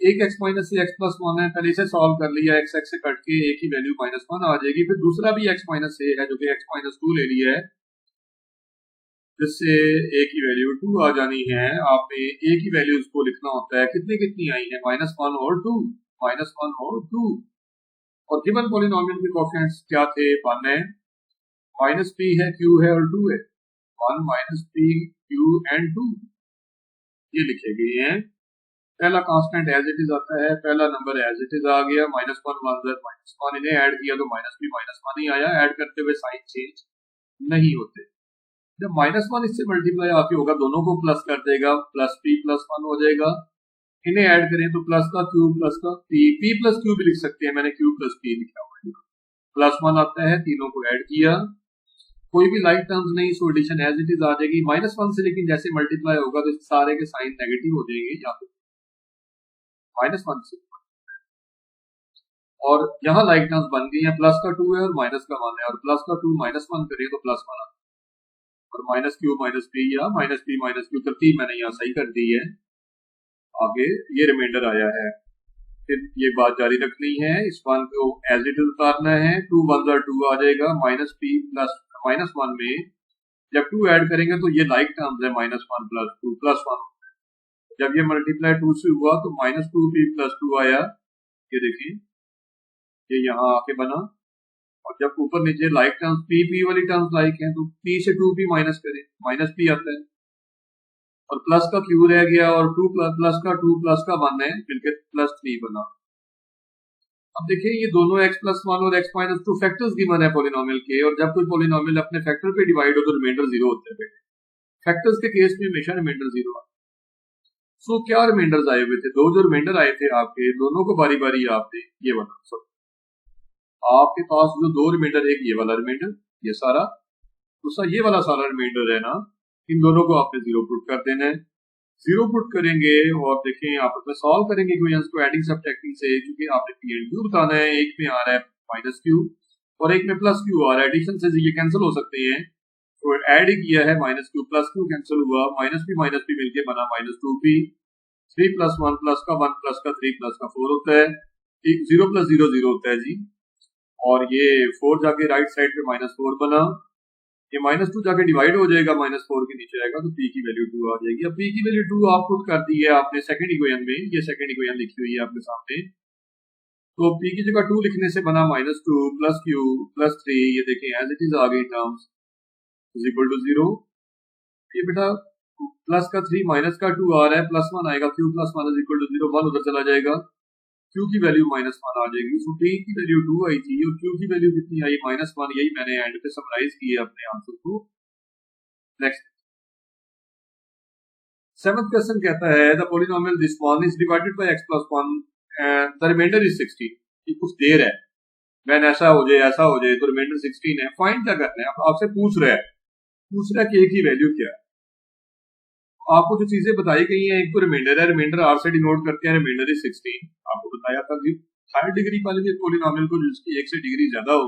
एक x-a x+1 है, पहले इसे सॉल्व कर लिया, x से कट के a की वैल्यू -1 आ जाएगी। फिर दूसरा भी x-a है जो कि x-2 ले लिया है, जिससे a की वैल्यू 2 आ जानी है। आपने a की वैल्यूज को लिखना होता है, कितनी कितनी आई है, -1 और 2, -1 और 2। और गिवन पॉलिनोमियल के कोएफिशिएंट्स क्या थे, 1 है, -p है, q है और 2 है, 1 -p q एंड 2 ये लिखे गए हैं। पहला कांस्टेंट एज इट इज आता है, पहला नंबर एज इट इज आ गया, -1 -1 इन्हें ऐड किया तो -p -1 ही आया। ऐड करते हुए साइन चेंज नहीं होते। जब -1 इससे मल्टीप्लाई आके होगा, दोनों को प्लस कर देगा, +p+1 हो जाएगा। इन्हें ऐड करें तो प्लस का q प्लस का p प्लस q भी लिख सकते हैं, मैंने q प्लस p लिखा हुआ है। +1 आता है, तीनों को ऐड किया, कोई भी लाइक टर्म्स नहीं, so addition as it is आ जाएगी। -1 से लेकिन जैसे मल्टीप्लाई होगा तो सारे के साइन नेगेटिव हो जाएंगे, या तो -1 से, और यहाँ लाइक टर्म्स बन गई है, प्लस का 2 है और माइनस का 1 है, और प्लस का 2 -1 करें तो +1 आता है, और -q -p या -p -q तरतीब मैंने यहाँ सही कर दी है। आगे ये रिमाइंडर आया है, फिर ये बात जारी रखनी है, इस वन को एज इट इज उतारना है, 2 1 2 आ जाएगा, -p प्लस -1 में जब 2 ऐड करेंगे तो ये लाइक टर्म्स है, -1 + 2 +1। जब ये मल्टीप्लाई 2 से हुआ तो -2p + 2 आया, ये देखिए ये यहाँ आके बना। और जब ऊपर नीचे लाइक टर्म्स p वाली टर्म्स लाइक हैं तो p से 2p माइनस करें, -p आता है, और प्लस का q रह गया, और 2 प्लस का 2 प्लस का 1 है, मिलकर +3 बना। अब देखिए ये दोनों x+1 और x-2 फैक्टर्स गिवन है पॉलिनोमियल के, और जब कोई पॉलिनोमियल अपने फैक्टर पे डिवाइड हो तो रिमाइंडर 0 होता है। फैक्टर्स के केस में हमेशा रिमाइंडर 0 आता है। सो क्या रिमाइंडर्स आए हुए थे, दो जो रिमाइंडर आए थे आपके, दोनों को बारी बारी आपने ये वाला, आपके पास जो दो रिमाइंडर, एक ये वाला रिमाइंडर, ये सारा, दूसरा ये वाला सारा रिमाइंडर है ना, इन दोनों को आपने 0 पुट कर देना है। 0 पुट करेंगे और देखें आप इसमें सॉल्व करेंगे इक्वेशंस को एडिंग सब्ट्रैक्टिंग से, क्योंकि आपने p एंड q बताना है। एक में आ रहा है -q और एक में +q आ रहा है, एडिशन से ये कैंसिल हो सकते हैं, तो ऐड किया है, -q +q कैंसिल हुआ, -p मिलके बना -2p, 3 + 1 प्लस का 1 प्लस का 3 प्लस का 4 होता है, 0 + 0 0 होता है जी, और ये 4 जाके राइट साइड पे -4 बना, ये -2 जाके डिवाइड हो जाएगा, -4 के नीचे आएगा तो p की वैल्यू 2 आ जाएगी। अब p की वैल्यू 2 आप पुट कर दी है आपने सेकंड इक्वेशन में, ये सेकंड इक्वेशन लिखी हुई है आपके सामने, तो p की जगह 2 लिखने से बना -2 + q + 3, ये देखें एज इट इज आ गई टर्म्स इज इक्वल टू 0। ये बेटा प्लस का 3 माइनस का 2 आ रहा है, +1 आएगा, q + 1 इज इक्वल टू 0, 1 उधर चला जाएगा, q की वैल्यू -1 आ जाएगी। सो p की वैल्यू 2 आई थी और q की वैल्यू कितनी आई, -1, यही मैंने एंड पे समराइज किया अपने आंसर को। नेक्स्ट 7th क्वेश्चन कहता है the polynomial this one is divided by x+1 and the remainder is 16। ये कुछ देर है, मैंने ऐसा हो जाए तो रिमाइंडर 16 है, फाइंड क्या करना है, अब आपसे पूछ रहा है कि a की वैल्यू क्या है। आपको जो चीजें बताई गई हैं, एक तो रिमाइंडर है, रिमाइंडर r से डिनोट करते हैं, रिमाइंडर इज 16, आपको बताया था कि हायर डिग्री वाले पॉलिनोमियल को जिसकी 1 से डिग्री ज्यादा हो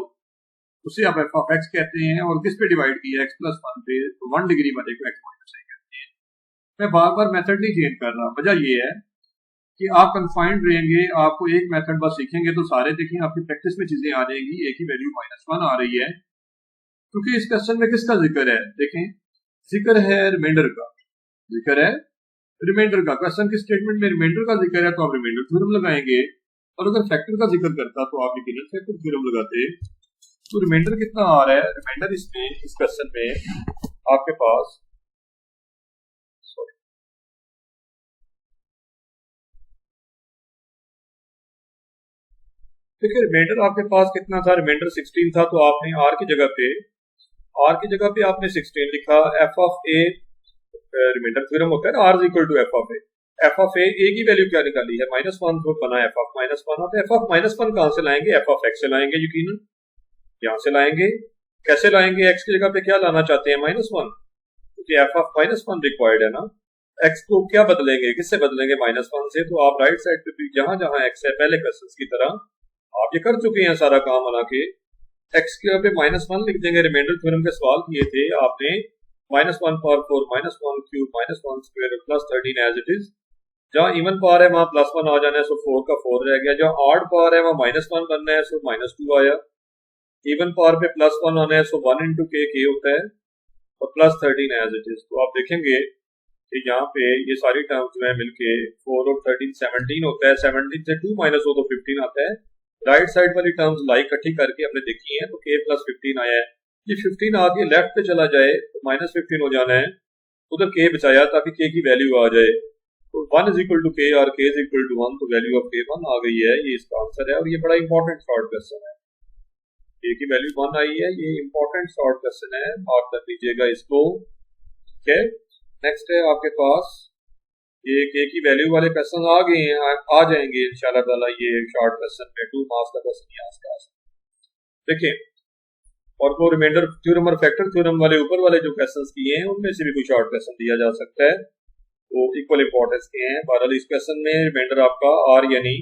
उसे आप f ऑफ x कहते हैं, और किस पे डिवाइड किया, x+1 पे, तो 1 डिग्री वाले को x माइनस a कहते हैं। मैं बार बार मेथड नहीं चेंज कर रहा, वजह ये है कि आप कन्फाइंड रहेंगे, आपको एक मेथड बस सीखेंगे तो सारे देखें आपकी प्रैक्टिस में चीजें आ जाएंगी। a की वैल्यू -1 आ रही है क्योंकि इस क्वेश्चन में किसका जिक्र है, देखें जिक्र है रिमाइंडर का, जिक्र है रिमाइंडर का। क्वेश्चन की स्टेटमेंट में रिमाइंडर का जिक्र है तो आप रिमाइंडर थ्योरम लगाएंगे, और अगर फैक्टर का जिक्र करता तो आप यकीनन फैक्टर थ्योरम लगाते। तो रिमाइंडर कितना आ रहा है, रिमाइंडर इसमें इस क्वेश्चन में आपके पास देखिए रिमाइंडर आपके पास कितना था, रिमाइंडर 16 था, तो आपने r की जगह पे आपने 16 लिखा। f of a remainder theorem होता है ना, r is equal to f of a, F of A की वैल्यू क्या निकाली है -1, तो बना एफ ऑफ -1। अब एफ ऑफ -1 कहां से लाएंगे, एफ ऑफ एक्स से लाएंगे, यकीनन यहां से लाएंगे। कैसे लाएंगे, एक्स की जगह पे क्या लाना चाहते हैं -1, क्योंकि एफ ऑफ -1 रिक्वायर्ड है ना। एक्स को क्या बदलेंगे, किससे बदलेंगे, -1 से। तो आप राइट साइड पे भी जहां जहां एक्स है पहले क्वेश्चन की तरह आप ये कर चुके हैं सारा काम बना के, एक्स के जगह पे -1 लिख देंगे। रिमाइंडर थ्योरम के सवाल किए थे आपने, -1 power 4 -1 cube -1 square plus 13 as it is. जहाँ इवन पावर है वहां +1 आ जाना है, सो 4 का 4 रह गया। जहाँ ऑड पावर है वहां -1 बनना है, सो -2 आया। इवन पावर पे +1 आना है, सो 1 इंटू के होता है, और प्लस 13 एज इट इज। तो आप देखेंगे कि यहाँ पे ये सारी टर्म्स जो है मिलके 4 और 13 17 होता है। 17 से 2 माइनस हो तो 15 आता है। राइट साइड वाली टर्म्स लाई इकट्ठी करके हमने देखी है, तो k प्लस 15 आया है। ये 15 आगे लेफ्ट पे चला जाए तो -15 हो जाना है, उधर k बचाया ताकि k की वैल्यू आ जाए। तो 1 इज इक्वल टू k और k इज इक्वल टू 1, तो वैल्यू ऑफ k 1 आ गई है। ये इसका आंसर है, और ये बड़ा इंपॉर्टेंट शॉर्ट क्वेश्चन है। k की वैल्यू 1 आई है, ये इंपॉर्टेंट शॉर्ट क्वेश्चन है, मार्क कर लीजिएगा इसको। ठीक है, नेक्स्ट है आपके पास ये k की वैल्यू वाले क्वेश्चन आ गए हैं, आ जाएंगे इंशाल्लाह ताला। ये शॉर्ट क्वेश्चन में 2 मार्क्स का क्वेश्चन है आसपास। देखिए, और वो रिमाइंडर थ्योरम और फैक्टर थ्योरम वाले ऊपर वाले जो क्वेश्चंस किए हैं उनमें से भी कोई शॉर्ट क्वेश्चन दिया जा सकता है, वो इक्वल इंपॉर्टेंस के हैं। बहरहाल इस क्वेश्चन में रिमाइंडर आपका r यानी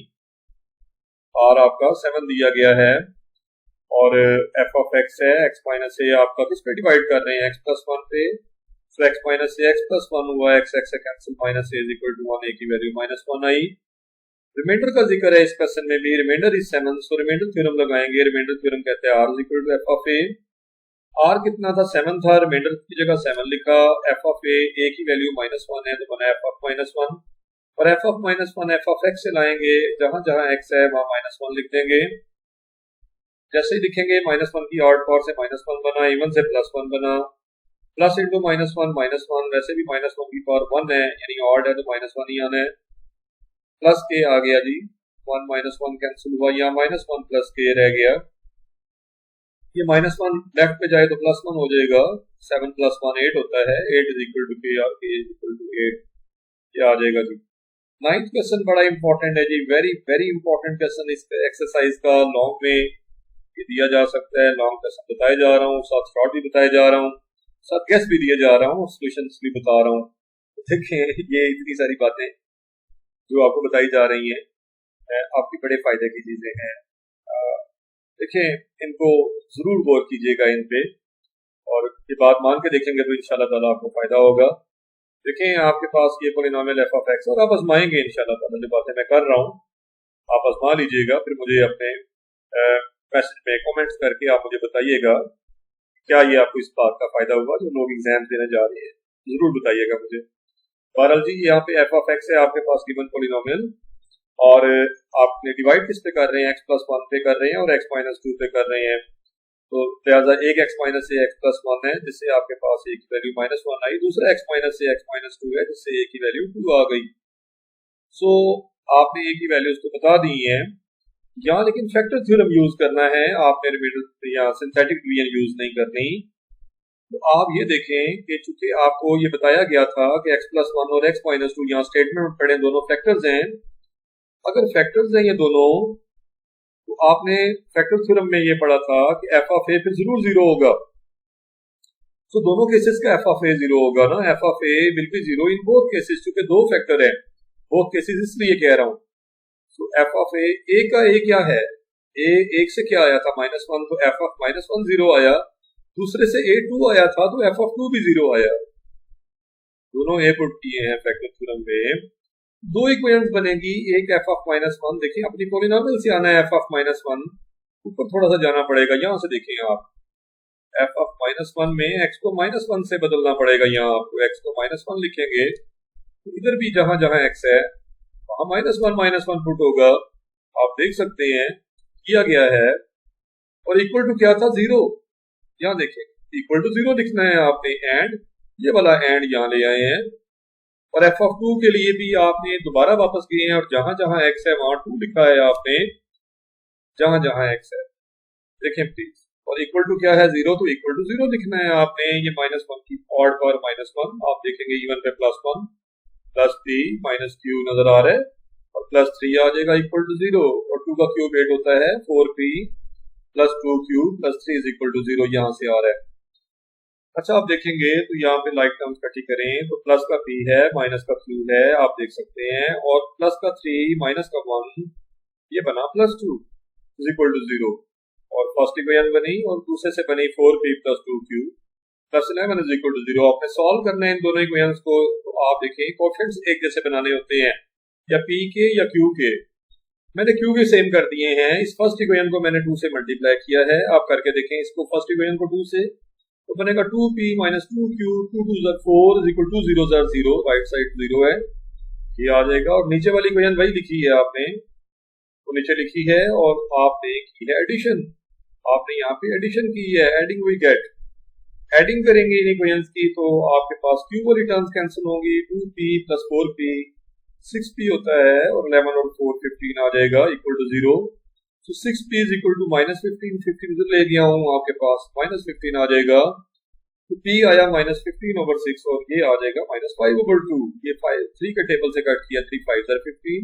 r आपका 7 दिया गया है, और f ऑफ x है, x माइनस a आपका किस पे डिवाइड कर रहे हैं, x प्लस 1 पे। तो x minus a x plus 1 हुआ, x से cancel, minus a is equal to 1, a की वैल्यू -1 आई। रिमाइंडर का जिक्र है इस क्वेश्चन में भी, remainder is 7, so remainder theorem लगाएंगे। रिमाइंडर थ्योरम कहते हैं r is equal to f of a। r कितना था, 7 था, रिमाइंडर की जगह 7 लिखा। f ऑफ a की वैल्यू -1 है, तो बना f ऑफ -1, और f of -1 f of x से लाएंगे, जहां जहां x है वहां -1 लिख देंगे। जैसे ही लिखेंगे -1 की ऑड पावर से -1 बना, इवन से +1 बना, प्लस इंटू -1 -1, वैसे भी -1 की पावर 1 है, यानी ऑड है तो -1 ही आना है। प्लस k आ गया जी, 1 -1 कैंसिल हुआ, यहाँ -1 प्लस k रह गया। ये -1 लेफ्ट पे जाए तो +1 हो जाएगा, 7 + 1 8 होता है, 8 इज इक्वल टू k और k इज इक्वल टू 8, ये आ जाएगा जी। 9th क्वेश्चन बड़ा इंपॉर्टेंट है जी, वेरी वेरी इंपॉर्टेंट क्वेश्चन। इस एक्सरसाइज का लॉन्ग में ये दिया जा सकता है, लॉन्ग क्वेश्चन बताए जा रहा हूँ, साथ शॉर्ट भी बताए जा रहा हूँ, साथ गेस भी दिए जा रहा हूँ, सोल्यूशंस भी बता रहा हूँ। देखिए, ये इतनी सारी बातें जो आपको बताई जा रही हैं आपके बड़े फायदे की चीजें हैं। देखिए, इनको जरूर गौर कीजिएगा इन पे, और ये बात मान के देखेंगे तो इंशाल्लाह ताला आपको फायदा होगा। देखें, आपके पास ये पॉलिनोमियल f ऑफ x, और आप आजमाएंगे इंशाल्लाह ताला, जो बातें मैं कर रहा हूँ आप आजमा लीजिएगा, फिर मुझे अपने मैसेज में कमेंट्स करके आप मुझे बताइएगा क्या ये आपको इस बात का फायदा हुआ। जो लोग एग्जाम देने जा रहे हैं जरूर बताइएगा मुझे। बहरहाल जी, यहाँ पे f ऑफ x है आपके पास गिवन पॉलिनोमियल, और आपने डिवाइड किस पे कर रहे हैं, x प्लस 1 पे कर रहे हैं और x माइनस 2 पे कर रहे हैं। तो लिहाजा एक x minus a x plus 1 है, जिससे आपके पास a की वैल्यू -1 आई। दूसरा x minus a x minus 2 है, जिससे a की वैल्यू 2 आ गई। सो आपने a की वैल्यूज तो बता दी है यहाँ, लेकिन फैक्टर थ्योरम यूज करना है आपने, रिमाइंडर या सिंथेटिक डिवीजन यूज नहीं करनी। तो आप ये देखें कि चूंकि आपको ये बताया गया था कि x प्लस 1 और x माइनस 2 यहाँ स्टेटमेंट में पड़े दोनों फैक्टर्स हैं। अगर फैक्टर्स हैं ये दोनों, तो आपने फैक्टर थ्योरम में ये पढ़ा था कि f ऑफ a फिर जरूर 0 होगा। तो दोनों केसेस का f ऑफ a 0 होगा ना, f of a will be 0 in both cases, क्योंकि दो फैक्टर है बोथ केसेस, इसलिए कह रहा हूँ। तो f ऑफ a का a क्या है, a 1 से क्या आया था -1, तो f ऑफ -1 0 आया। दूसरे से a 2 आया था, तो f ऑफ 2 भी 0 आया। दोनों a पुट किए हैं फैक्टर थ्योरम में। दो इक्वेशंस बनेगी, एक f ऑफ -1, देखिए अपनी पॉलिनोमियल से आना है f ऑफ -1, ऊपर थोड़ा सा जाना पड़ेगा। यहाँ से देखिए आप, f ऑफ -1 में x को -1 से बदलना पड़ेगा। यहाँ आपको x को -1 लिखेंगे, तो इधर भी जहां जहां x है वहां -1 पुट होगा। आप देख सकते हैं किया गया है, और इक्वल टू क्या था, 0। यहाँ देखें, इक्वल टू 0 लिखना है आपने, एंड ये वाला एंड यहाँ ले आए हैं। और f ऑफ 2 के लिए भी आपने दोबारा वापस किए हैं, और जहां जहां x है वहां 2 लिखा है आपने, जहां जहां x है देखें प्लीज। और इक्वल टू क्या है, 0, तो इक्वल टू 0 लिखना है आपने। ये -1 की ऑड पावर -1, आप देखेंगे इवन पे +1, प्लस पी माइनस क्यू नजर आ रहा है और प्लस 3 आ जाएगा इक्वल टू 0 और 2 का क्यूब 8 होता है 4p plus 2q plus 3 is equal to 0 यहाँ से आ रहा है। अच्छा आप देखेंगे तो यहाँ पे लाइक टर्म्स इकट्ठी करें तो प्लस का p है माइनस का q है आप देख सकते हैं और प्लस का 3 माइनस का 1 ये बना प्लस 2 इज इक्वल टू 0 और फर्स्ट इक्वेशन बनी और दूसरे से बनी 4p plus 2q plus 11 is equal to 0। आपने सॉल्व करना है इन दोनों इक्वेशंस को तो आप देखें कोएफिशिएंट्स एक जैसे बनाने होते हैं या p के या q के। मैंने q के सेम कर दिए हैं, इस फर्स्ट इक्वेशन को मैंने 2 से मल्टीप्लाई किया है। आप करके देखें इसको फर्स्ट इक्वेशन को 2 से तो बनेगा 2p minus 2q 2 2 4 is equal to 0 0 right side 0 है ये आ जाएगा और नीचे वाली इक्वेशन वही लिखी है आपने तो नीचे लिखी है और आपने की है एडिशन, आपने यहाँ पे एडिशन की है एडिंग वी गेट। एडिंग करेंगे इन इक्वेशंस की तो आपके पास q वाली टर्म्स कैंसिल होंगी 2p प्लस 4p 6p होता है और 11 और 4 15 आ जाएगा इक्वल टू 0। तो 6p is equal to minus 15 15 तो ले गया हूँ आपके पास माइनस 15 आ जाएगा तो p आया माइनस 15 ओवर 6 और ये आ जाएगा माइनस 5 ओवर 2। ये 3 के टेबल से कट किया 3 5 15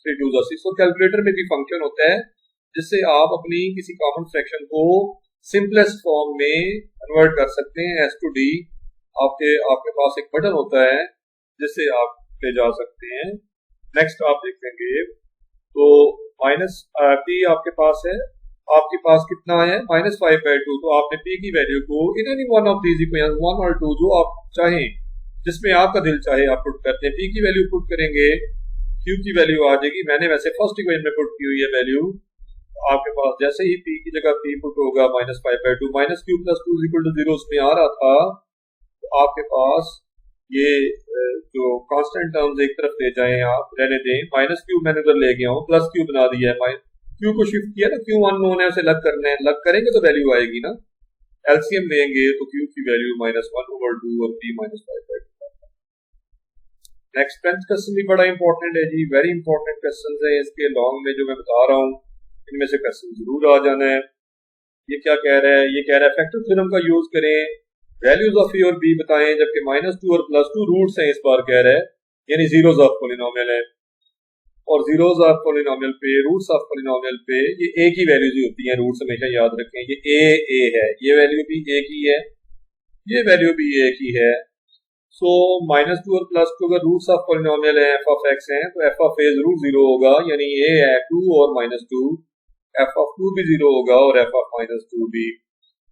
3 2 6 और कैलकुलेटर में भी फंक्शन होता है जिससे आप अपनी किसी कॉमन फ्रैक्शन को सिंपलेस्ट फॉर्म में कन्वर्ट कर सकते हैं एस टू डी। आपके पास एक बटन होता है जिससे आप ले जा सकते हैं। नेक्स्ट आप देखेंगे तो माइनस p आपके पास है, आपके पास कितना है माइनस 5/2 तो आपने p की वैल्यू को in any one of these equations 1 और 2 जो आप चाहें जिसमें आपका दिल चाहे आप पुट करते हैं। p की वैल्यू पुट करेंगे q की वैल्यू आ जाएगी, मैंने वैसे फर्स्ट इक्वेशन में पुट की हुई है वैल्यू। आपके पास जैसे ही p की जगह p पुट होगा minus 5/2 minus q plus 2 equal to 0 उसमें आ रहा था तो आपके पास ये जो कांस्टेंट टर्म्स एक तरफ ले जाएं आप रहने दें माइनस क्यू मैंने उधर ले गया हूँ प्लस क्यू बना दिया है क्यू को शिफ्ट किया ना क्यू अननोन है उसे लग करना है, लग करेंगे तो वैल्यू आएगी ना। एलसीएम लेंगे तो क्यू की वैल्यू माइनस 1 ओवर 2 और p minus 5/2। Next tenth question भी बड़ा इंपॉर्टेंट है जी, वेरी इंपॉर्टेंट क्वेश्चन है इसके लॉन्ग में जो मैं बता रहा हूँ इनमें से क्वेश्चन जरूर आ जाना है। ये क्या कह रहा है, ये कह रहा है फैक्टर थ्योरम का यूज करें वैल्यूज ऑफ ए और बी बताएं जबकि माइनस 2 और प्लस 2 रूट्स हैं इस बार कह रहा है यानी जीरोस ऑफ पॉलिनोमियल है और जीरोस ऑफ पॉलिनोमियल पे रूट्स ऑफ पॉलिनोमियल पे ये ए की वैल्यूज ही होती हैं। रूट्स हमेशा याद रखें ये ए है, ये वैल्यू भी ए की है, ये वैल्यू भी ए की है। सो माइनस 2 और प्लस 2 अगर रूट्स ऑफ पॉलिनोमियल है एफ ऑफ एक्स है तो एफ ऑफ ए जरूर 0 होगा यानी ए है 2 और माइनस 2, एफ ऑफ 2 भी 0 होगा और एफ ऑफ माइनस 2 भी।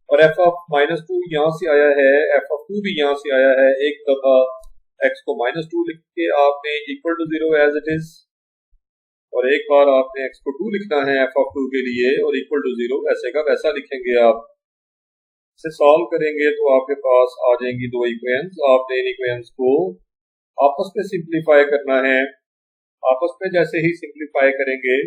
और एफ ऑफ माइनस 2 यहाँ से आया है, एफ ऑफ 2 भी यहाँ से आया है। एक दफा एक्स को माइनस 2 लिख के आपने equal to 0 as it is और एक बार आपने एक्स को 2 लिखना है एफ ऑफ 2 के लिए और इक्वल टू 0 वैसे का वैसा लिखेंगे। आप इसे सॉल्व करेंगे तो आपके पास आ जाएंगी दो इक्वेशंस। आपने इन इक्वेशंस को आपस में सिंप्लीफाई करना है, आपस में जैसे ही सिंप्लीफाई करेंगे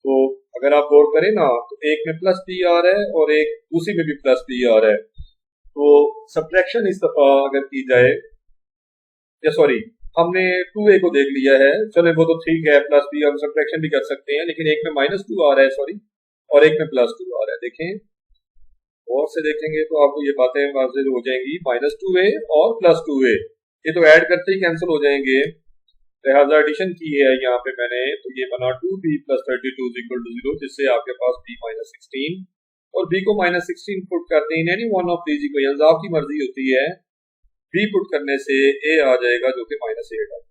तो अगर आप गौर करें ना तो एक में प्लस p आ रहा है और एक दूसरी में भी प्लस p आ रहा है तो सब्ट्रैक्शन इस दफा अगर की जाए या सॉरी हमने 2a को देख लिया है, चले वो तो ठीक है प्लस p हम सब्ट्रैक्शन भी कर सकते हैं लेकिन एक में माइनस 2 आ रहा है सॉरी और एक में प्लस 2 आ रहा है। देखें और से देखेंगे तो आपको ये बातें वाज़ेह हो जाएंगी माइनस 2a और प्लस 2a ये तो ऐड करते ही कैंसिल हो जाएंगे लिहाजा एडिशन की है यहाँ पे मैंने तो ये बना 2b प्लस 32 इक्वल टू 0 जिससे आपके पास b माइनस 16 और b को माइनस 16 पुट करते हैं any one of these equations आपकी मर्जी होती है। b पुट करने से a आ जाएगा जो कि माइनस 8 आता है।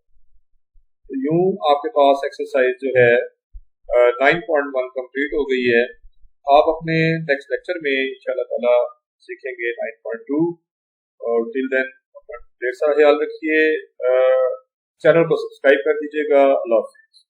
तो यूं आपके पास एक्सरसाइज जो है 9.1 कंप्लीट हो गई है। आप अपने नेक्स्ट लेक्चर में इंशाल्लाह ताला सीखेंगे 9.2 और टिल देन अपना ढेर सारा ख्याल रखिए। चैनल को सब्सक्राइब कर दीजिएगा। अल्लाह हाफ़िज़।